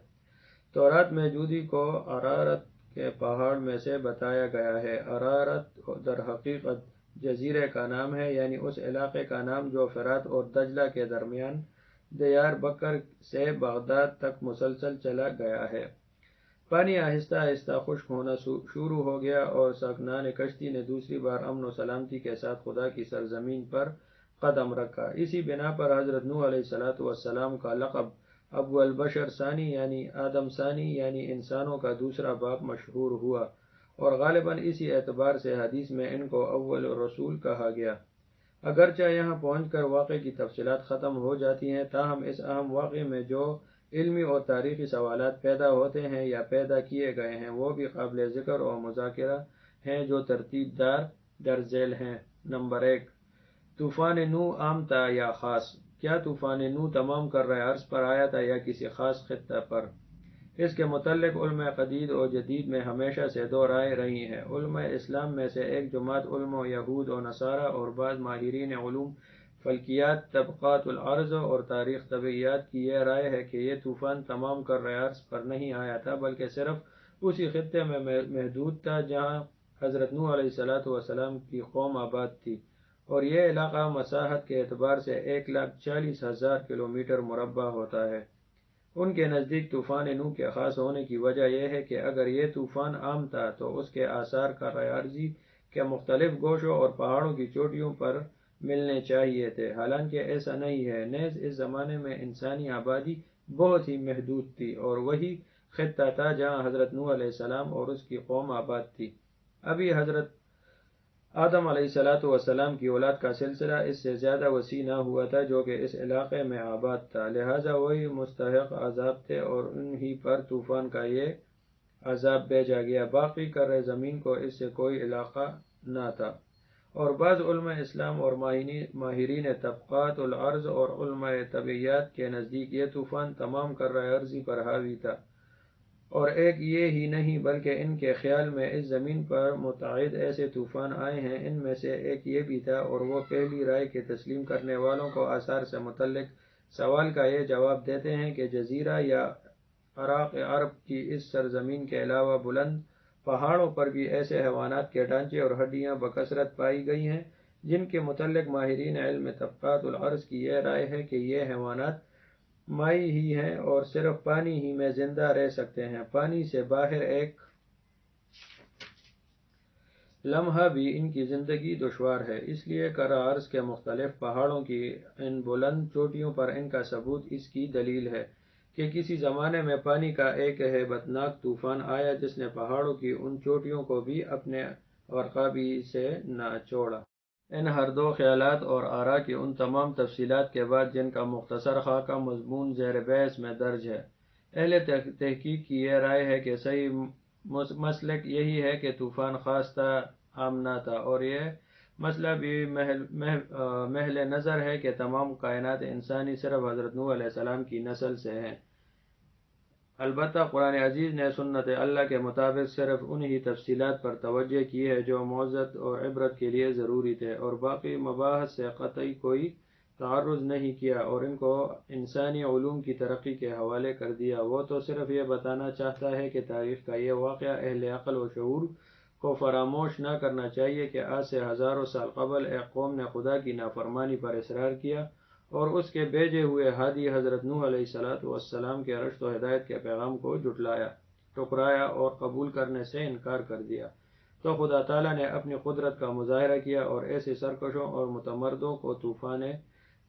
تورات میں جودی کو ارارات کے پہاڑ میں سے بتایا گیا ہے۔ ارارات در حقیقت جزیرے کا نام ہے، یعنی اس علاقے کا نام جو فرات اور دجلہ کے درمیان دیار بکر سے بغداد تک مسلسل چلا گیا ہے۔ پانی آہستہ آہستہ خشک ہونا شروع ہو گیا اور ساکنان کشتی نے دوسری بار امن و سلامتی کے ساتھ خدا کی سرزمین پر قدم رکھا۔ اسی بنا پر حضرت نوح علیہ السلام کا لقب ابو البشر ثانی یعنی آدم ثانی یعنی انسانوں کا دوسرا باپ مشہور ہوا، اور غالباً اسی اعتبار سے حدیث میں ان کو اول الرسول کہا گیا۔ اگرچہ یہاں پہنچ کر واقعے کی تفصیلات ختم ہو جاتی ہیں، تاہم اس اہم واقعے میں جو علمی اور تاریخی سوالات پیدا ہوتے ہیں یا پیدا کیے گئے ہیں وہ بھی قابل ذکر و مذاکرہ ہیں جو ترتیب دار درج ذیل ہیں۔ نمبر 1، طوفان نوح عام تھا یا خاص؟ کیا طوفان نوح تمام کرۂ ارض پر آیا تھا یا کسی خاص خطہ پر؟ اس کے متعلق علماء قدیم و جدید میں ہمیشہ سے دو رائے رہی ہیں۔ علماء اسلام میں سے ایک جماعت علماء یہود و نصارہ اور بعض ماہرین علوم فلکیات، طبقات الارض اور تاریخ طبیعیات کی یہ رائے ہے کہ یہ طوفان تمام کرۂ ارض پر نہیں آیا تھا بلکہ صرف اسی خطے میں محدود تھا جہاں حضرت نوح علیہ السلام کی قوم آباد تھی، اور یہ علاقہ مساحت کے اعتبار سے 1,40,000 کلومیٹر مربع ہوتا ہے۔ ان کے نزدیک طوفان نوح کے خاص ہونے کی وجہ یہ ہے کہ اگر یہ طوفان عام تھا تو اس کے آثار کرۂ ارضی کے مختلف گوشوں اور پہاڑوں کی چوٹیوں پر ملنے چاہیے تھے، حالانکہ ایسا نہیں ہے۔ نیز اس زمانے میں انسانی آبادی بہت ہی محدود تھی اور وہی خطہ تھا جہاں حضرت نوح علیہ السلام اور اس کی قوم آباد تھی۔ ابھی حضرت آدم علیہ السلام کی اولاد کا سلسلہ اس سے زیادہ وسیع نہ ہوا تھا جو کہ اس علاقے میں آباد تھا، لہٰذا وہی مستحق عذاب تھے اور انہی پر طوفان کا یہ عذاب بھیجا گیا، باقی کرۂ زمین کو اس سے کوئی علاقہ نہ تھا۔ اور بعض علماء اسلام اور ماہرین طبقات الارض اور علماء طبیعیات کے نزدیک یہ طوفان تمام کرۂ ارضی پر حاوی تھا، اور ایک یہ ہی نہیں بلکہ ان کے خیال میں اس زمین پر متعدد ایسے طوفان آئے ہیں۔ ان میں سے ایک یہ بھی تھا، اور وہ پہلی رائے کے تسلیم کرنے والوں کو آثار سے متعلق سوال کا یہ جواب دیتے ہیں کہ جزیرہ یا عراق عرب کی اس سرزمین کے علاوہ بلند پہاڑوں پر بھی ایسے حیوانات کے ڈھانچے اور ہڈیاں بکثرت پائی گئی ہیں جن کے متعلق ماہرین علم طبقات الارض کی یہ رائے ہے کہ یہ حیوانات مائی ہی ہیں اور صرف پانی ہی میں زندہ رہ سکتے ہیں، پانی سے باہر ایک لمحہ بھی ان کی زندگی دشوار ہے۔ اس لیے کرۂ ارض کے مختلف پہاڑوں کی ان بلند چوٹیوں پر ان کا ثبوت اس کی دلیل ہے کہ کسی زمانے میں پانی کا ایک ہیبت ناک طوفان آیا جس نے پہاڑوں کی ان چوٹیوں کو بھی اپنے غرقابی سے نہ چھوڑا۔ ان ہر دو خیالات اور آراء کی ان تمام تفصیلات کے بعد جن کا مختصر خاکہ مضمون زیر بحث میں درج ہے، اہل تحقیق کی یہ رائے ہے کہ صحیح مسلک یہی ہے کہ طوفان خاص تھا، عام نہ تھا، اور یہ مسئلہ بھی محل نظر ہے کہ تمام کائنات انسانی صرف حضرت نوح علیہ السلام کی نسل سے ہیں۔ البتہ قرآن عزیز نے سنت اللہ کے مطابق صرف انہی تفصیلات پر توجہ کی ہے جو معزت اور عبرت کے لیے ضروری تھے، اور باقی مباحث سے قطعی کوئی تعرض نہیں کیا اور ان کو انسانی علوم کی ترقی کے حوالے کر دیا۔ وہ تو صرف یہ بتانا چاہتا ہے کہ تاریخ کا یہ واقعہ اہل عقل و شعور کو فراموش نہ کرنا چاہیے کہ آج سے ہزاروں سال قبل ایک قوم نے خدا کی نافرمانی پر اصرار کیا اور اس کے بھیجے ہوئے ہادی حضرت نوح علیہ السلام کے رشد و ہدایت کے پیغام کو جھٹلایا، ٹکرایا اور قبول کرنے سے انکار کر دیا، تو خدا تعالیٰ نے اپنی قدرت کا مظاہرہ کیا اور ایسے سرکشوں اور متمردوں کو طوفان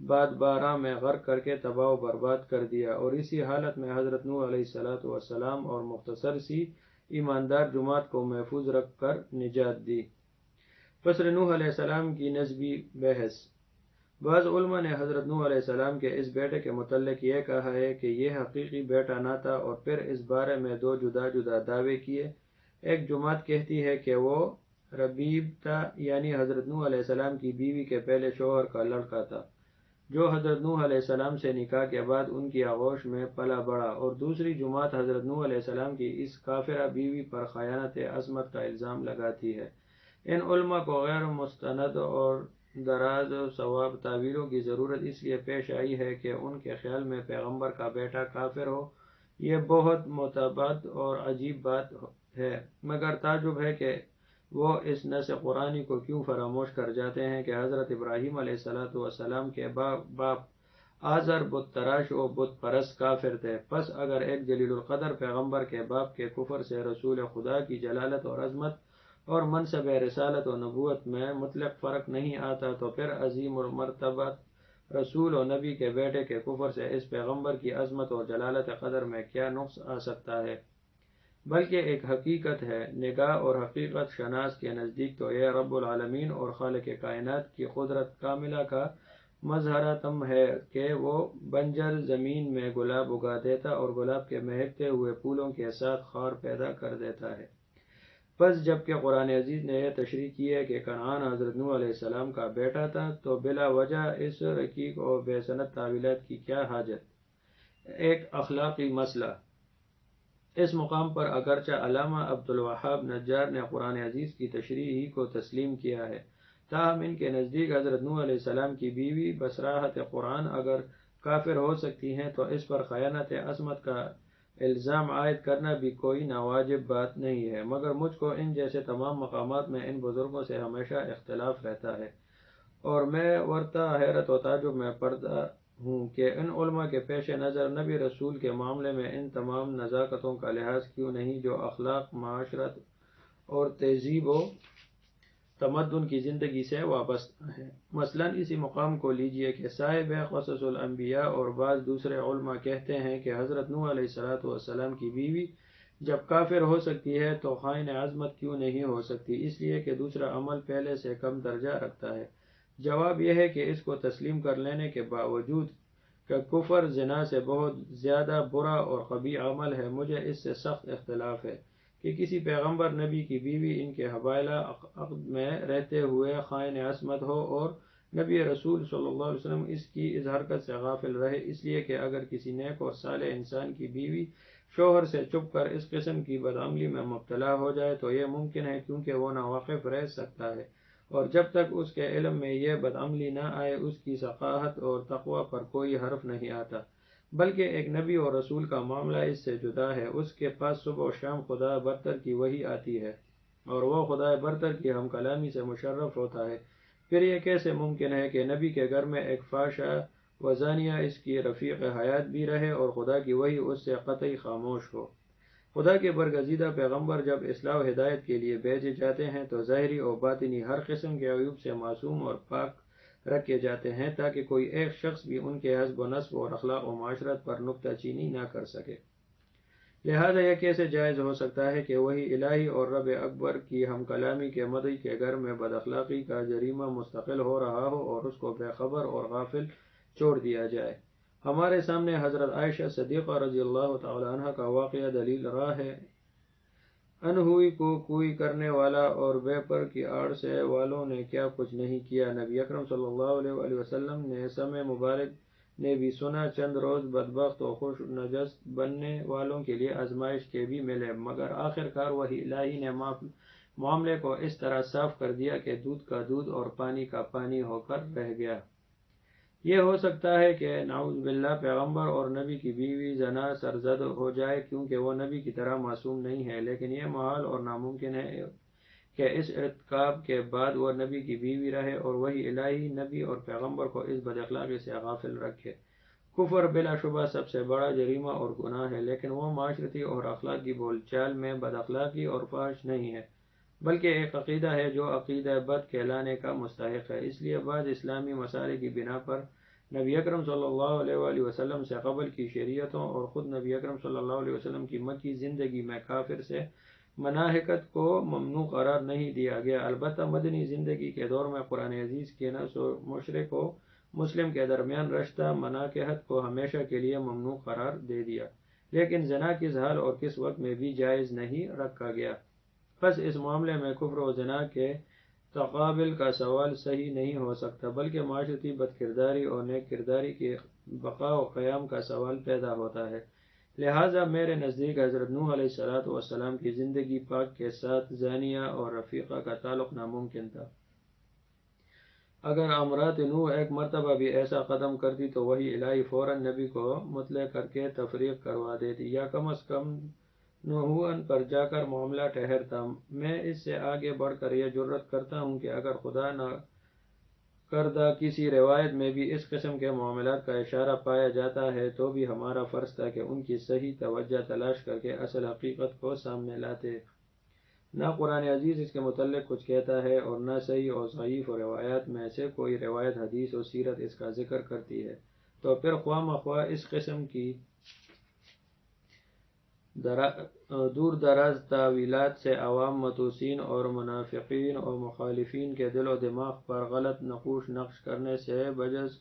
بادبارہ میں غرق کر کے تباہ و برباد کر دیا، اور اسی حالت میں حضرت نوح علیہ السلام اور مختصر سی ایماندار جماعت کو محفوظ رکھ کر نجات دی۔ فصل نوح علیہ السلام کی نسبی بحث۔ بعض علماء نے حضرت نوح علیہ السلام کے اس بیٹے کے متعلق یہ کہا ہے کہ یہ حقیقی بیٹا نہ تھا، اور پھر اس بارے میں دو جدا جدا دعوے کیے۔ ایک جماعت کہتی ہے کہ وہ ربیب تھا، یعنی حضرت نوح علیہ السلام کی بیوی کے پہلے شوہر کا لڑکا تھا، جو حضرت نوح علیہ السلام سے نکاح کے بعد ان کی آغوش میں پلا بڑھا، اور دوسری جماعت حضرت نوح علیہ السلام کی اس کافرہ بیوی پر خیانت عصمت کا الزام لگاتی ہے۔ ان علماء کو غیر مستند اور دراز ثواب تعبیروں کی ضرورت اس لیے پیش آئی ہے کہ ان کے خیال میں پیغمبر کا بیٹا کافر ہو یہ بہت متعبد اور عجیب بات ہے، مگر تعجب ہے کہ وہ اس نص قرآنی کو کیوں فراموش کر جاتے ہیں کہ حضرت ابراہیم علیہ السلام کے باپ آزر بت تراش و بت پرست کافر تھے۔ پس اگر ایک جلیل القدر پیغمبر کے باپ کے کفر سے رسول خدا کی جلالت اور عظمت اور منصب رسالت و نبوت میں مطلق فرق نہیں آتا، تو پھر عظیم المرتبت رسول و نبی کے بیٹے کے کفر سے اس پیغمبر کی عظمت اور جلالت قدر میں کیا نقص آ سکتا ہے؟ بلکہ ایک حقیقت ہے، نگاہ اور حقیقت شناس کے نزدیک تو یہ رب العالمین اور خالق کائنات کی قدرت کاملہ کا مظہرتم ہے کہ وہ بنجر زمین میں گلاب اگا دیتا اور گلاب کے مہکتے ہوئے پھولوں کے ساتھ خار پیدا کر دیتا ہے۔ پس جب کہ قرآن عزیز نے یہ تشریح کی ہے کہ کنعان حضرت نوح علیہ السلام کا بیٹا تھا تو بلا وجہ اس رقیق اور بے سند تعویلات کی کیا حاجت؟ ایک اخلاقی مسئلہ۔ اس مقام پر اگرچہ علامہ عبد الوہاب نجار نے قرآن عزیز کی تشریح ہی کو تسلیم کیا ہے، تاہم ان کے نزدیک حضرت نوح علیہ السلام کی بیوی بصراحت قرآن اگر کافر ہو سکتی ہیں تو اس پر خیانت عصمت کا الزام عائد کرنا بھی کوئی ناواجب بات نہیں ہے، مگر مجھ کو ان جیسے تمام مقامات میں ان بزرگوں سے ہمیشہ اختلاف رہتا ہے، اور میں ورطہ حیرت و تعجب میں پڑتا ہوں کہ ان علماء کے پیش نظر نبی رسول کے معاملے میں ان تمام نزاکتوں کا لحاظ کیوں نہیں جو اخلاق، معاشرت اور تہذیب و تمدن کی زندگی سے وابستہ ہے۔ مثلاً اسی مقام کو لیجئے کہ صاحب قصص الانبیاء اور بعض دوسرے علماء کہتے ہیں کہ حضرت نوح علیہ السلام کی بیوی جب کافر ہو سکتی ہے تو خائن عظمت کیوں نہیں ہو سکتی، اس لیے کہ دوسرا عمل پہلے سے کم درجہ رکھتا ہے۔ جواب یہ ہے کہ اس کو تسلیم کر لینے کے باوجود کہ کفر زنا سے بہت زیادہ برا اور قبیح عمل ہے، مجھے اس سے سخت اختلاف ہے کہ کسی پیغمبر نبی کی بیوی ان کے حوالہ عقد میں رہتے ہوئے خائن عصمت ہو اور نبی رسول صلی اللہ علیہ وسلم اس حرکت سے غافل رہے، اس لیے کہ اگر کسی نیک اور صالح انسان کی بیوی شوہر سے چھپ کر اس قسم کی بدعملی میں مبتلا ہو جائے تو یہ ممکن ہے کیونکہ وہ ناواقف رہ سکتا ہے، اور جب تک اس کے علم میں یہ بدعملی نہ آئے اس کی ثقافت اور تقوی پر کوئی حرف نہیں آتا۔ بلکہ ایک نبی اور رسول کا معاملہ اس سے جدا ہے، اس کے پاس صبح و شام خدا برتر کی وحی آتی ہے اور وہ خدا برتر کی ہم کلامی سے مشرف ہوتا ہے۔ پھر یہ کیسے ممکن ہے کہ نبی کے گھر میں ایک فحشہ و زانیہ اس کی رفیق حیات بھی رہے اور خدا کی وحی اس سے قطعی خاموش ہو؟ خدا کے برگزیدہ پیغمبر جب اصلاح و ہدایت کے لیے بھیجے جاتے ہیں تو ظاہری اور باطنی ہر قسم کے عیوب سے معصوم اور پاک رکھے جاتے ہیں تاکہ کوئی ایک شخص بھی ان کے حسب و نسب اور اخلاق و معاشرت پر نکتہ چینی نہ کر سکے۔ لہذا یہ کیسے جائز ہو سکتا ہے کہ وہی الہی اور رب اکبر کی ہم کلامی کے مدعی کے گھر میں بد اخلاقی کا جریمہ مستقل ہو رہا ہو اور اس کو بے خبر اور غافل چھوڑ دیا جائے؟ ہمارے سامنے حضرت عائشہ صدیقہ رضی اللہ تعالی عنہ کا واقعہ دلیل راہ ہے۔ انہوئی کو کوئی کرنے والا اور بے پر کی آڑ سے والوں نے کیا کچھ نہیں کیا۔ نبی اکرم صلی اللہ علیہ وآلہ وسلم نے سمع مبارک نے بھی سنا، چند روز بدبخت و خوش نجست بننے والوں کے لیے آزمائش کے بھی ملے، مگر آخر کار وہی الہی نے معاملے کو اس طرح صاف کر دیا کہ دودھ کا دودھ اور پانی کا پانی ہو کر رہ گیا۔ یہ ہو سکتا ہے کہ نعوذ باللہ پیغمبر اور نبی کی بیوی زنا سرزد ہو جائے کیونکہ وہ نبی کی طرح معصوم نہیں ہے، لیکن یہ محال اور ناممکن ہے کہ اس ارتکاب کے بعد وہ نبی کی بیوی رہے اور وہی الہی نبی اور پیغمبر کو اس بد اخلاقی سے غافل رکھے۔ کفر بلا شبہ سب سے بڑا جریمہ اور گناہ ہے، لیکن وہ معاشرتی اور اخلاقی بول چال میں بد اخلاقی اور فحش نہیں ہے، بلکہ ایک عقیدہ ہے جو عقیدہ بد کہلانے کا مستحق ہے۔ اس لیے بعض اسلامی مسائل کی بنا پر نبی اکرم صلی اللہ علیہ وآلہ وسلم سے قبل کی شریعتوں اور خود نبی اکرم صلی اللہ علیہ وسلم کی مکی زندگی میں کافر سے مناحقت کو ممنوع قرار نہیں دیا گیا، البتہ مدنی زندگی کے دور میں قرآن عزیز کے نفس و مشرک و مسلم کے درمیان رشتہ مناکحت کو ہمیشہ کے لیے ممنوع قرار دے دیا، لیکن زنا کس حال اور کس وقت میں بھی جائز نہیں رکھا گیا۔ پس اس معاملے میں کفر و زنا کے تقابل کا سوال صحیح نہیں ہو سکتا، بلکہ معاشرتی بد کرداری اور نیک کرداری کی بقا و قیام کا سوال پیدا ہوتا ہے۔ لہٰذا میرے نزدیک حضرت نوح علیہ السلام کی زندگی پاک کے ساتھ زانیہ اور رفیقہ کا تعلق ناممکن تھا۔ اگر امرات نوح ایک مرتبہ بھی ایسا قدم کرتی تو وہی الہی فوراً نبی کو مطلع کر کے تفریق کروا دیتی، یا کم از کم نوحون پر جا کر معاملہ ٹھہرتا۔ میں اس سے آگے بڑھ کر یہ جرات کرتا ہوں کہ اگر خدا نہ کردہ کسی روایت میں بھی اس قسم کے معاملات کا اشارہ پایا جاتا ہے تو بھی ہمارا فرض تھا کہ ان کی صحیح توجہ تلاش کر کے اصل حقیقت کو سامنے لاتے۔ نہ قرآن عزیز اس کے متعلق کچھ کہتا ہے اور نہ صحیح اور ضعیف روایات میں سے کوئی روایت حدیث و سیرت اس کا ذکر کرتی ہے، تو پھر خواہ مخواہ اس قسم کی دور دراز تاویلات سے عوام متوسین اور منافقین اور مخالفین کے دل و دماغ پر غلط نقوش نقش کرنے سے بجز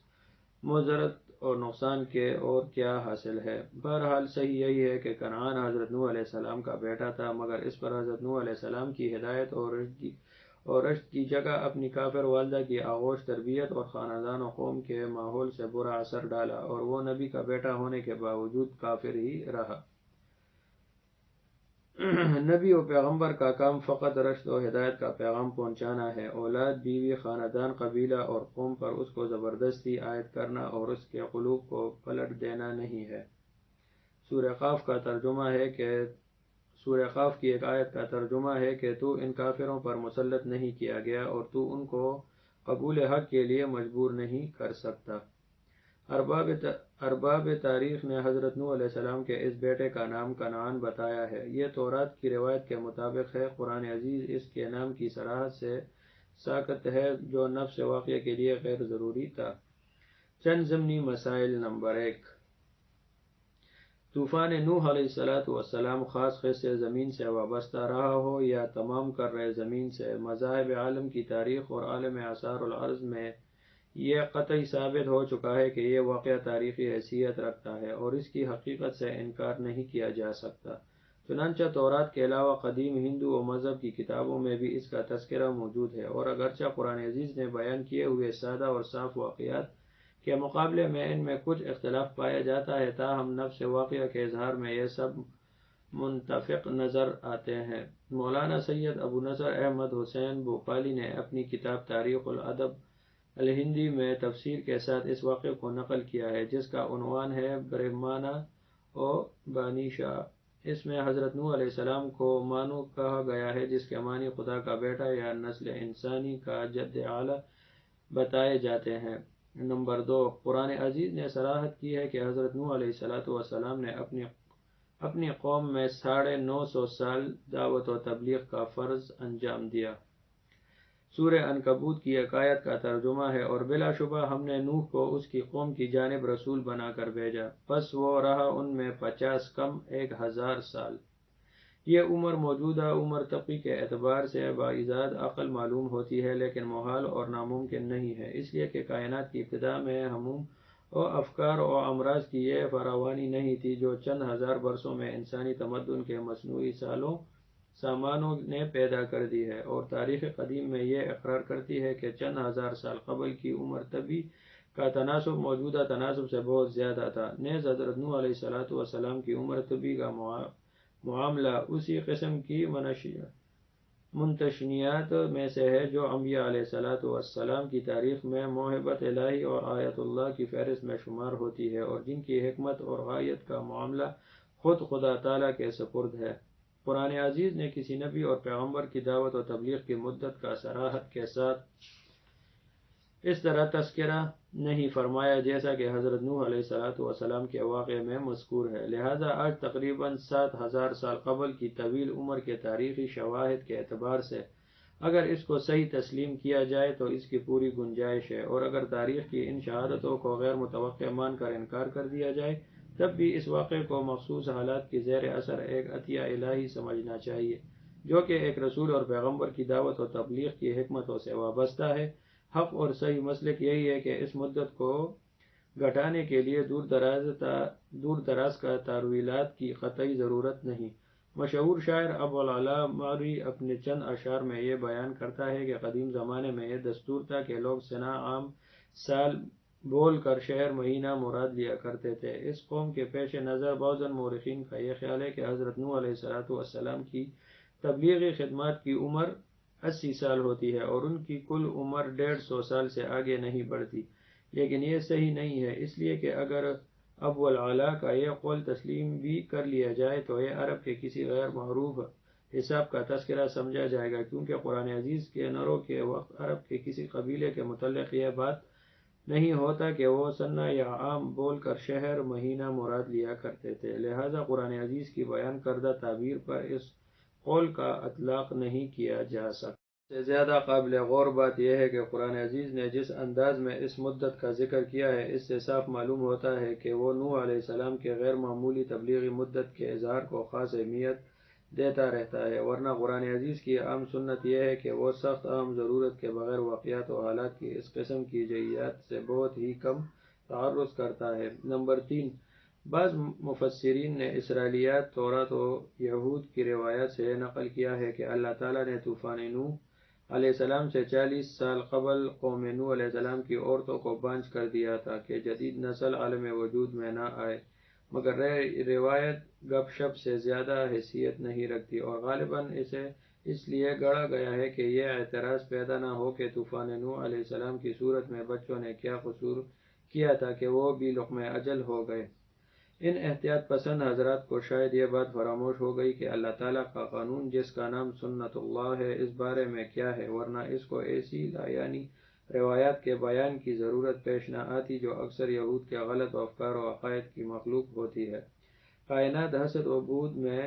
مضرت اور نقصان کے اور کیا حاصل ہے؟ بہرحال صحیح یہی ہے کہ کنعان حضرت نوح علیہ السلام کا بیٹا تھا، مگر اس پر حضرت نوح علیہ السلام کی ہدایت اور رشد کی جگہ اپنی کافر والدہ کی آغوش تربیت اور خاندان و قوم کے ماحول سے برا اثر ڈالا، اور وہ نبی کا بیٹا ہونے کے باوجود کافر ہی رہا۔ نبی و پیغمبر کا کام فقط رشد و ہدایت کا پیغام پہنچانا ہے، اولاد، بیوی، خاندان، قبیلہ اور قوم پر اس کو زبردستی عائد کرنا اور اس کے قلوب کو پلٹ دینا نہیں ہے۔ سورہ قاف کی ایک آیت کا ترجمہ ہے کہ تو ان کافروں پر مسلط نہیں کیا گیا اور تو ان کو قبول حق کے لیے مجبور نہیں کر سکتا۔ ارباب تاریخ نے حضرت نوح علیہ السلام کے اس بیٹے کا نام کنعان بتایا ہے۔ یہ تورات کی روایت کے مطابق ہے۔ قرآن عزیز اس کے نام کی صراحت سے ساکت ہے، جو نفس واقعہ کے لیے غیر ضروری تھا۔ چند ضمنی مسائل۔ نمبر 1، طوفان نوح علیہ السلام خاص قصے زمین سے وابستہ رہا ہو یا تمام کرۂ زمین سے، مذاہب عالم کی تاریخ اور عالم آثار الارض میں یہ قطعی ثابت ہو چکا ہے کہ یہ واقعہ تاریخی حیثیت رکھتا ہے اور اس کی حقیقت سے انکار نہیں کیا جا سکتا۔ چنانچہ تورات کے علاوہ قدیم ہندو و مذہب کی کتابوں میں بھی اس کا تذکرہ موجود ہے، اور اگرچہ قرآن عزیز نے بیان کیے ہوئے سادہ اور صاف واقعات کے مقابلے میں ان میں کچھ اختلاف پایا جاتا ہے، تاہم نفس واقعہ کے اظہار میں یہ سب منطبق نظر آتے ہیں۔ مولانا سید ابو نصر احمد حسین بھوپالی نے اپنی کتاب تاریخ الادب الہندی میں تفصیل کے ساتھ اس واقعے کو نقل کیا ہے، جس کا عنوان ہے برہمانا و بانیشا۔ اس میں حضرت نوح علیہ السلام کو مانو کہا گیا ہے، جس کے معنی خدا کا بیٹا یا نسل انسانی کا جد اعلیٰ بتائے جاتے ہیں۔ نمبر 2، قرآن عزیز نے صراحت کی ہے کہ حضرت نوح علیہ السلام نے اپنی قوم میں 950 سال دعوت و تبلیغ کا فرض انجام دیا۔ سورہ عنکبوت کی ایک آیت کا ترجمہ ہے، اور بلا شبہ ہم نے نوح کو اس کی قوم کی جانب رسول بنا کر بھیجا، پس وہ رہا ان میں 50 کم 1000 سال۔ یہ عمر موجودہ عمر طبقی کے اعتبار سے باایجاد عقل معلوم ہوتی ہے، لیکن محال اور ناممکن نہیں ہے، اس لیے کہ کائنات کی ابتدا میں ہموم و افکار و امراض کی یہ فراوانی نہیں تھی جو چند ہزار برسوں میں انسانی تمدن کے مصنوعی سامانوں نے پیدا کر دی ہے، اور تاریخ قدیم میں یہ اقرار کرتی ہے کہ چند ہزار سال قبل کی عمر طبی کا تناسب موجودہ تناسب سے بہت زیادہ تھا۔ نیز حضرت نوح علیہ السلام کی عمر طبی کا معاملہ اسی قسم کی منتشنیات میں سے ہے جو انبیاء علیہ السلام کی تاریخ میں موہبت الہی اور آیت اللہ کی فہرست میں شمار ہوتی ہے، اور جن کی حکمت اور غایت کا معاملہ خود خدا تعالیٰ کے سپرد ہے۔ قرآن عزیز نے کسی نبی اور پیغمبر کی دعوت و تبلیغ کی مدت کا صراحت کے ساتھ اس طرح تذکرہ نہیں فرمایا جیسا کہ حضرت نوح علیہ السلام کے واقعے میں مذکور ہے، لہذا آج تقریباً 7000 سال قبل کی طویل عمر کے تاریخی شواہد کے اعتبار سے اگر اس کو صحیح تسلیم کیا جائے تو اس کی پوری گنجائش ہے، اور اگر تاریخ کی ان شہادتوں کو غیر متوقع مان کر انکار کر دیا جائے تب بھی اس واقعے کو مخصوص حالات کی زیر اثر ایک عطیہ الہی سمجھنا چاہیے، جو کہ ایک رسول اور پیغمبر کی دعوت و تبلیغ کی حکمتوں سے وابستہ ہے۔ حق اور صحیح مسلک یہی ہے کہ اس مدت کو گھٹانے کے لیے دور دراز کا تاویلات کی قطعی ضرورت نہیں۔ مشہور شاعر ابو العلا ماوردی اپنے چند اشعار میں یہ بیان کرتا ہے کہ قدیم زمانے میں یہ دستور تھا کہ لوگ سنہ عام سال بول کر شہر مہینہ مراد لیا کرتے تھے۔ اس قوم کے پیش نظر بعض مورخین کا یہ خیال ہے کہ حضرت نوح علیہ السلام کی تبلیغی خدمات کی عمر 80 سال ہوتی ہے اور ان کی کل عمر 150 سال سے آگے نہیں بڑھتی، لیکن یہ صحیح نہیں ہے، اس لیے کہ اگر ابو العلا کا یہ قول تسلیم بھی کر لیا جائے تو یہ عرب کے کسی غیر معروف حساب کا تذکرہ سمجھا جائے گا، کیونکہ قرآن عزیز کے نرو کے وقت عرب کے کسی قبیلے کے متعلق یہ بات نہیں ہوتا کہ وہ سنہ یا عام بول کر شہر مہینہ مراد لیا کرتے تھے، لہذا قرآن عزیز کی بیان کردہ تعبیر پر اس قول کا اطلاق نہیں کیا جا سکتا۔ اس سے زیادہ قابل غور بات یہ ہے کہ قرآن عزیز نے جس انداز میں اس مدت کا ذکر کیا ہے، اس سے صاف معلوم ہوتا ہے کہ وہ نوح علیہ السلام کے غیر معمولی تبلیغی مدت کے اظہار کو خاص اہمیت دیتا رہتا ہے، ورنہ قرآن عزیز کی عام سنت یہ ہے کہ وہ سخت عام ضرورت کے بغیر واقعات و حالات کی اس قسم کی جزئیات سے بہت ہی کم تعرض کرتا ہے۔ نمبر 3، بعض مفسرین نے اسرائیلیات تورات و یہود کی روایات سے نقل کیا ہے کہ اللہ تعالیٰ نے طوفان نوح علیہ السلام سے 40 سال قبل قوم نوح علیہ السلام کی عورتوں کو بانجھ کر دیا تھا کہ جدید نسل عالم وجود میں نہ آئے، مگر روایت گپ شپ سے زیادہ حیثیت نہیں رکھتی اور غالباً اسے اس لیے گڑھا گیا ہے کہ یہ اعتراض پیدا نہ ہو کہ طوفان نوح علیہ السلام کی صورت میں بچوں نے کیا قصور کیا تھا کہ وہ بھی لقمہ اجل ہو گئے۔ ان احتیاط پسند حضرات کو شاید یہ بات فراموش ہو گئی کہ اللہ تعالیٰ کا قانون جس کا نام سنت اللہ ہے اس بارے میں کیا ہے، ورنہ اس کو ایسی لایعنی روایات کے بیان کی ضرورت پیش نہ آتی جو اکثر یہود کے غلط افکار و عقائد کی مخلوق ہوتی ہے۔ کائنات حسد و بود میں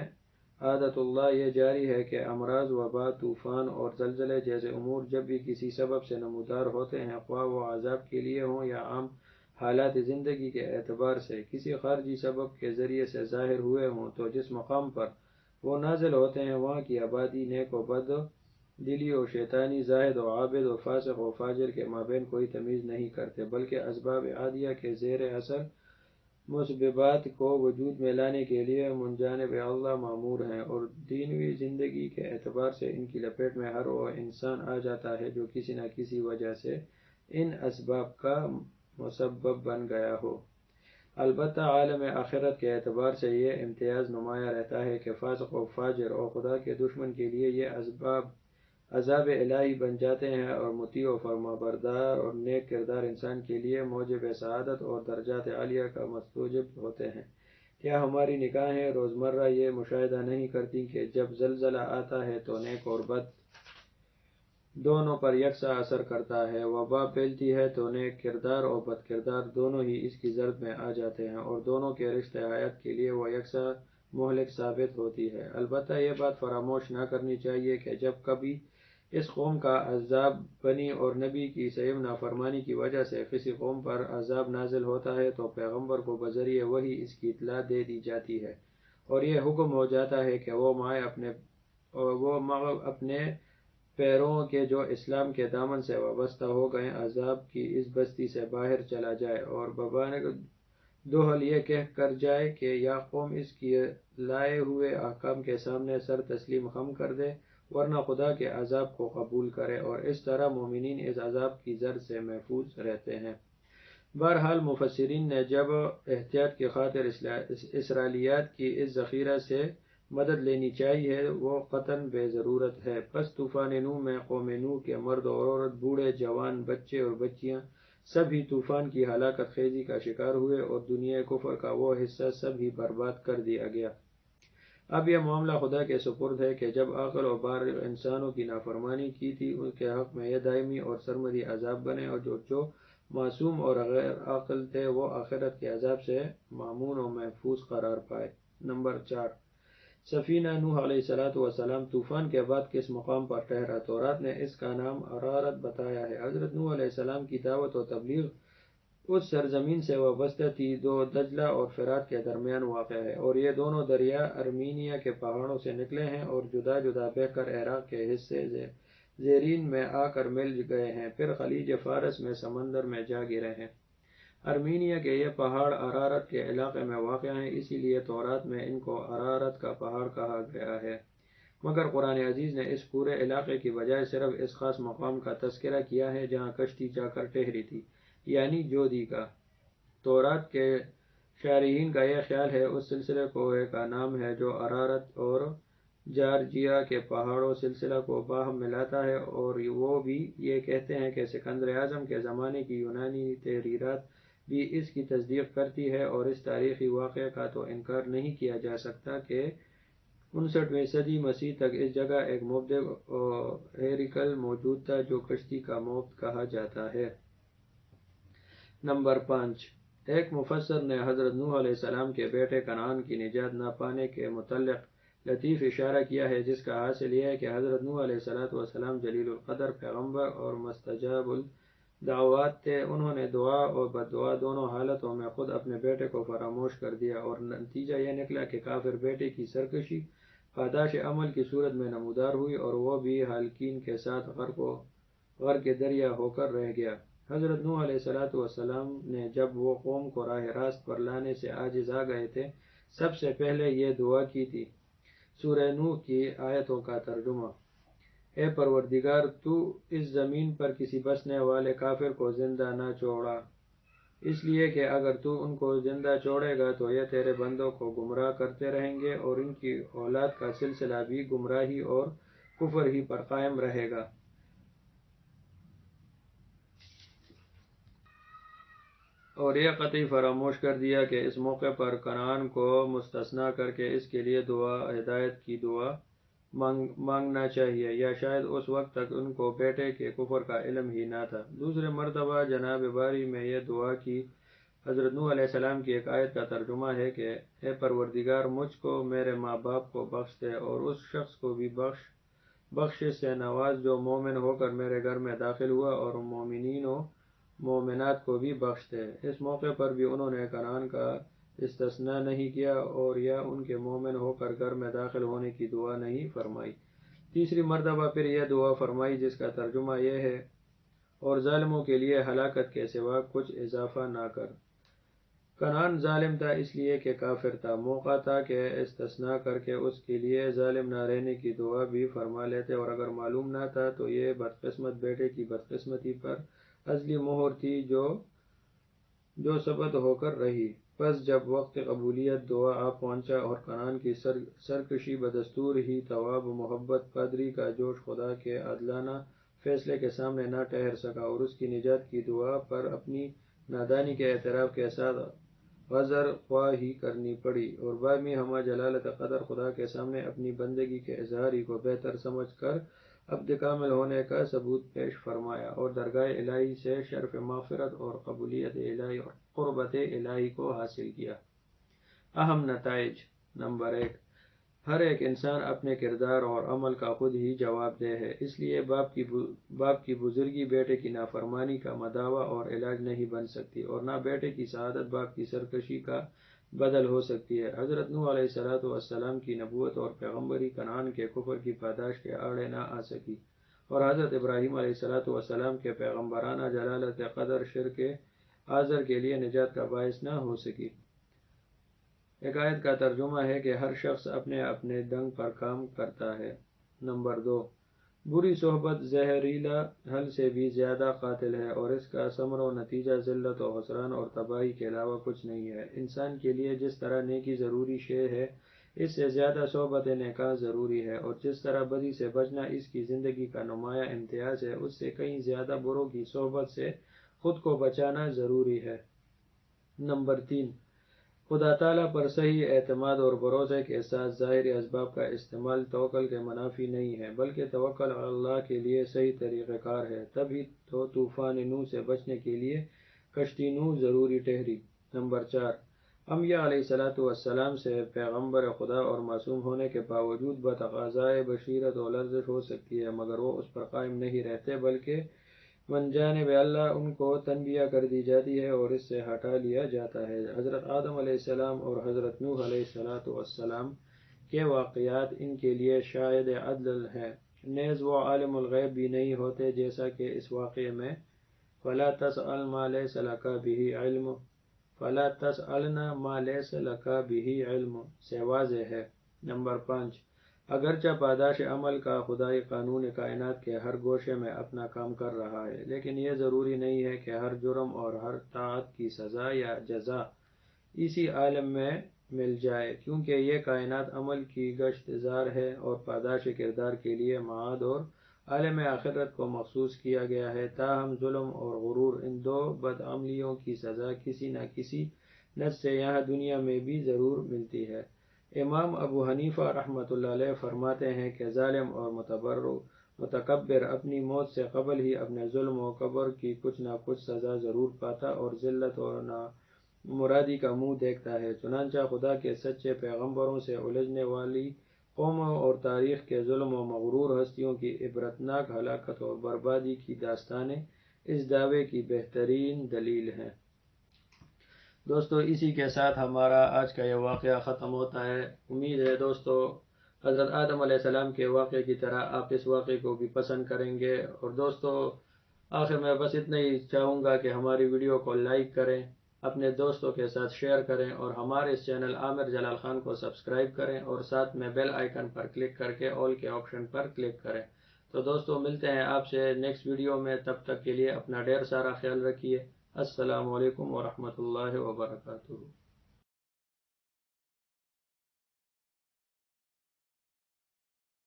عادت اللہ یہ جاری ہے کہ امراض، وبا، طوفان اور زلزلے جیسے امور جب بھی کسی سبب سے نمودار ہوتے ہیں، خواہ وہ عذاب کے لیے ہوں یا عام حالات زندگی کے اعتبار سے کسی خارجی سبب کے ذریعے سے ظاہر ہوئے ہوں، تو جس مقام پر وہ نازل ہوتے ہیں وہاں کی آبادی نیک و بد، دلی و شیطانی، زاہد و عابد و فاسق و فاجر کے مابین کوئی تمیز نہیں کرتے، بلکہ اسباب عادیہ کے زیر اثر مسببات کو وجود میں لانے کے لیے منجانب اللہ مامور ہیں، اور دینوی زندگی کے اعتبار سے ان کی لپیٹ میں ہر وہ انسان آ جاتا ہے جو کسی نہ کسی وجہ سے ان اسباب کا مسبب بن گیا ہو۔ البتہ عالم آخرت کے اعتبار سے یہ امتیاز نمایاں رہتا ہے کہ فاسق و فاجر اور خدا کے دشمن کے لیے یہ اسباب عذاب الہی بن جاتے ہیں، اور مطیع و فرمانبردار اور نیک کردار انسان کے لیے موجب سعادت اور درجات عالیہ کا مستوجب ہوتے ہیں۔ کیا ہماری نگاہیں روزمرہ یہ مشاہدہ نہیں کرتی کہ جب زلزلہ آتا ہے تو نیک اور بد دونوں پر یکساں اثر کرتا ہے؟ وبا پھیلتی ہے تو نیک کردار اور بد کردار دونوں ہی اس کی زرد میں آ جاتے ہیں، اور دونوں کے رشتہ حیات کے لیے وہ یکساں مہلک ثابت ہوتی ہے۔ البتہ یہ بات فراموش نہ کرنی چاہیے کہ جب کبھی اس قوم کا عذاب بنی اور نبی کی صحیح نافرمانی کی وجہ سے کسی قوم پر عذاب نازل ہوتا ہے تو پیغمبر کو بذریعہ وحی اس کی اطلاع دے دی جاتی ہے، اور یہ حکم ہو جاتا ہے کہ وہ اپنے پیروں کے جو اسلام کے دامن سے وابستہ ہو گئے عذاب کی اس بستی سے باہر چلا جائے، اور ببانگ دوہل یہ کہہ کر جائے کہ یا قوم اس کی لائے ہوئے احکام کے سامنے سر تسلیم خم کر دے، ورنہ خدا کے عذاب کو قبول کرے، اور اس طرح مومنین اس عذاب کی زرد سے محفوظ رہتے ہیں۔ بہرحال مفسرین نے جب احتیاط کی خاطر اسرائیلیات کی اس ذخیرہ سے مدد لینی چاہیے وہ قطعاً بے ضرورت ہے۔ پس طوفان نوح میں قوم نوح کے مرد اور عورت، بوڑھے جوان، بچے اور بچیاں سب ہی طوفان کی ہلاکت خیزی کا شکار ہوئے، اور دنیا کفر کا وہ حصہ سب ہی برباد کر دیا گیا۔ اب یہ معاملہ خدا کے سپرد ہے کہ جب عاقل و بالغ انسانوں کی نافرمانی کی تھی ان کے حق میں یہ دائمی اور سرمدی عذاب بنے، اور جو معصوم اور غیر عاقل تھے وہ آخرت کے عذاب سے مامون و محفوظ قرار پائے۔ نمبر 4، سفینہ نوح علیہ السلام طوفان کے بعد کس مقام پر ٹھہرا؟ تورات نے اس کا نام ارارت بتایا ہے۔ حضرت نوح علیہ السلام کی دعوت و تبلیغ اس سرزمین سے وابستہ تھی جو دجلہ اور فرات کے درمیان واقع ہے، اور یہ دونوں دریا ارمینیا کے پہاڑوں سے نکلے ہیں اور جدا جدا بہہ کر عراق کے حصے زیرین میں آ کر مل گئے ہیں، پھر خلیج فارس میں سمندر میں جا گرے ہیں۔ ارمینیا کے یہ پہاڑ ارارت کے علاقے میں واقع ہیں، اسی لیے تورات میں ان کو ارارت کا پہاڑ کہا گیا ہے، مگر قرآن عزیز نے اس پورے علاقے کی بجائے صرف اس خاص مقام کا تذکرہ کیا ہے جہاں کشتی جا کر ٹھہری تھی، یعنی جودی کا۔ تورات کے شارحین کا یہ خیال ہے اس سلسلے کوہ کا نام ہے جو ارارت اور جارجیا کے پہاڑوں سلسلہ کو باہم ملاتا ہے، اور وہ بھی یہ کہتے ہیں کہ سکندر اعظم کے زمانے کی یونانی تحریرات بھی اس کی تصدیق کرتی ہے، اور اس تاریخی واقعہ کا تو انکار نہیں کیا جا سکتا کہ 59ویں صدی مسیح تک اس جگہ ایک مبدع ہیریکل موجود تھا جو کشتی کا موت کہا جاتا ہے۔ نمبر 5، ایک مفسر نے حضرت نوح علیہ السلام کے بیٹے کنعان کی نجات نہ پانے کے متعلق لطیف اشارہ کیا ہے، جس کا حاصل یہ ہے کہ حضرت نوح علیہ السلام جلیل القدر پیغمبر اور مستجاب الدعوات تھے۔ انہوں نے دعا اور بددعا دونوں حالتوں میں خود اپنے بیٹے کو فراموش کر دیا، اور نتیجہ یہ نکلا کہ کافر بیٹے کی سرکشی پاداش عمل کی صورت میں نمودار ہوئی، اور وہ بھی ہالکین کے ساتھ غرق دریا ہو کر رہ گیا۔ حضرت نوح علیہ السلام نے جب وہ قوم کو راہ راست پر لانے سے عاجز آ گئے تھے، سب سے پہلے یہ دعا کی تھی۔ سورہ نوح کی آیتوں کا ترجمہ۔ اے پروردگار، تو اس زمین پر کسی بسنے والے کافر کو زندہ نہ چھوڑا، اس لیے کہ اگر تو ان کو زندہ چھوڑے گا تو یہ تیرے بندوں کو گمراہ کرتے رہیں گے اور ان کی اولاد کا سلسلہ بھی گمراہی اور کفر ہی پر قائم رہے گا۔ اور یہ قطعی فراموش کر دیا کہ اس موقع پر کنعان کو مستثنیٰ کر کے اس کے لیے ہدایت کی دعا مانگنا چاہیے، یا شاید اس وقت تک ان کو بیٹے کے کفر کا علم ہی نہ تھا۔ دوسرے مرتبہ جناب باری میں یہ دعا کی۔ حضرت نوح علیہ السلام کی ایک آیت کا ترجمہ ہے کہ اے پروردگار، مجھ کو، میرے ماں باپ کو بخش دے اور اس شخص کو بھی بخشش سے نواز جو مومن ہو کر میرے گھر میں داخل ہوا، اور مومنین و مومنات کو بھی بخش دے۔ اس موقع پر بھی انہوں نے کنعان کا استثناء نہیں کیا اور یا ان کے مومن ہو کر گھر میں داخل ہونے کی دعا نہیں فرمائی۔ تیسری مرتبہ پھر یہ دعا فرمائی جس کا ترجمہ یہ ہے، اور ظالموں کے لیے ہلاکت کے سوا کچھ اضافہ نہ کر۔ کنعان ظالم تھا اس لیے کہ کافر تھا، موقع تھا کہ استثناء کر کے اس کے لیے ظالم نہ رہنے کی دعا بھی فرما لیتے، اور اگر معلوم نہ تھا تو یہ بدقسمت بیٹے کی بدقسمتی پر ازلی مہر تھی جو ثبت ہو کر رہی۔ پس جب وقت قبولیت دعا آ پہنچا اور کنعان کی سرکشی بدستور ہی ثواب و محبت پادری کا جوش خدا کے عادلانہ فیصلے کے سامنے نہ ٹھہر سکا اور اس کی نجات کی دعا پر اپنی نادانی کے اعتراف کے ساتھ غذر خواہی کرنی پڑی، اور بامی ہمہ جلالت قدر خدا کے سامنے اپنی بندگی کے اظہار ہی کو بہتر سمجھ کر عبد کامل ہونے کا ثبوت پیش فرمایا، اور درگاہ الہی سے شرف مغفرت اور قبولیت الہی اور قربت الہی کو حاصل کیا۔ اہم نتائج۔ نمبر 1، ہر ایک انسان اپنے کردار اور عمل کا خود ہی جواب دہ ہے، اس لیے باپ کی بزرگی بیٹے کی نافرمانی کا مداوع اور علاج نہیں بن سکتی، اور نہ بیٹے کی سعادت باپ کی سرکشی کا بدل ہو سکتی ہے۔ حضرت نوح علیہ السلام کی نبوت اور پیغمبری کنعان کے کفر کی پاداش کے آڑے نہ آ سکی، اور حضرت ابراہیم علیہ السلام کے پیغمبرانہ جلالت قدر شرک آزر کے لیے نجات کا باعث نہ ہو سکی۔ ایک آیت کا ترجمہ ہے کہ ہر شخص اپنے اپنے ڈنگ پر کام کرتا ہے۔ نمبر 2، بری صحبت زہریلا حل سے بھی زیادہ قاتل ہے، اور اس کا ثمر و نتیجہ ذلت و خسران اور تباہی کے علاوہ کچھ نہیں ہے۔ انسان کے لیے جس طرح نیکی ضروری شے ہے، اس سے زیادہ صحبت نیکاں ضروری ہے، اور جس طرح بدی سے بچنا اس کی زندگی کا نمایاں امتیاز ہے، اس سے کہیں زیادہ بروں کی صحبت سے خود کو بچانا ضروری ہے۔ نمبر 3، خدا تعالیٰ پر صحیح اعتماد اور بھروسے کے ساتھ ظاہری اسباب کا استعمال توکل کے منافی نہیں ہے، بلکہ توکل علی اللہ کے لیے صحیح طریقہ کار ہے۔ تبھی تو طوفان نوح سے بچنے کے لیے کشتی نوح ضروری ٹھہری۔ نمبر 4، انبیاء علیہ السلام سے پیغمبر خدا اور معصوم ہونے کے باوجود بتقاضائے بشریت و لرزش ہو سکتی ہے، مگر وہ اس پر قائم نہیں رہتے، بلکہ من جانب اللہ ان کو تنبیہ کر دی جاتی ہے اور اس سے ہٹا لیا جاتا ہے۔ حضرت آدم علیہ السلام اور حضرت نوح علیہ السلام کے واقعات ان کے لیے شاہد عدل ہیں، نیز وہ عالم الغیب بھی نہیں ہوتے، جیسا کہ اس واقعے میں فَلَا تَسْأَلْ مَا لَيْسَ لَكَ بِهِ عِلْمٌ فَلَا تَسْأَلْنَا مَا لَيْسَ لَكَ بِهِ عِلْمٌ سے واضح ہے۔ نمبر 5، اگرچہ پاداش عمل کا خدائی قانون کائنات کے ہر گوشے میں اپنا کام کر رہا ہے، لیکن یہ ضروری نہیں ہے کہ ہر جرم اور ہر طاعت کی سزا یا جزا اسی عالم میں مل جائے، کیونکہ یہ کائنات عمل کی گشت زار ہے، اور پاداش کردار کے لیے معاد اور عالم آخرت کو مخصوص کیا گیا ہے۔ تاہم ظلم اور غرور، ان دو بدعملیوں کی سزا کسی نہ کسی نظر سے یہاں دنیا میں بھی ضرور ملتی ہے۔ امام ابو حنیفہ رحمۃ اللہ علیہ فرماتے ہیں کہ ظالم اور متکبر اپنی موت سے قبل ہی اپنے ظلم و کبر کی کچھ نہ کچھ سزا ضرور پاتا اور ذلت اور نامرادی کا منہ دیکھتا ہے۔ چنانچہ خدا کے سچے پیغمبروں سے الجھنے والی قوموں اور تاریخ کے ظلم و مغرور ہستیوں کی عبرتناک ہلاکت اور بربادی کی داستانیں اس دعوے کی بہترین دلیل ہیں۔ دوستو، اسی کے ساتھ ہمارا آج کا یہ واقعہ ختم ہوتا ہے۔ امید ہے دوستو حضرت آدم علیہ السلام کے واقعے کی طرح آپ اس واقعے کو بھی پسند کریں گے، اور دوستو آخر میں بس اتنا ہی چاہوں گا کہ ہماری ویڈیو کو لائک کریں، اپنے دوستوں کے ساتھ شیئر کریں اور ہمارے اس چینل عامر جلال خان کو سبسکرائب کریں اور ساتھ میں بیل آئیکن پر کلک کر کے آل کے آپشن پر کلک کریں۔ تو دوستوں ملتے ہیں آپ سے نیکسٹ ویڈیو میں، تب تک کے لیے اپنا ڈھیر سارا خیال رکھیے۔ السلام علیکم ورحمۃ اللہ وبرکاتہ۔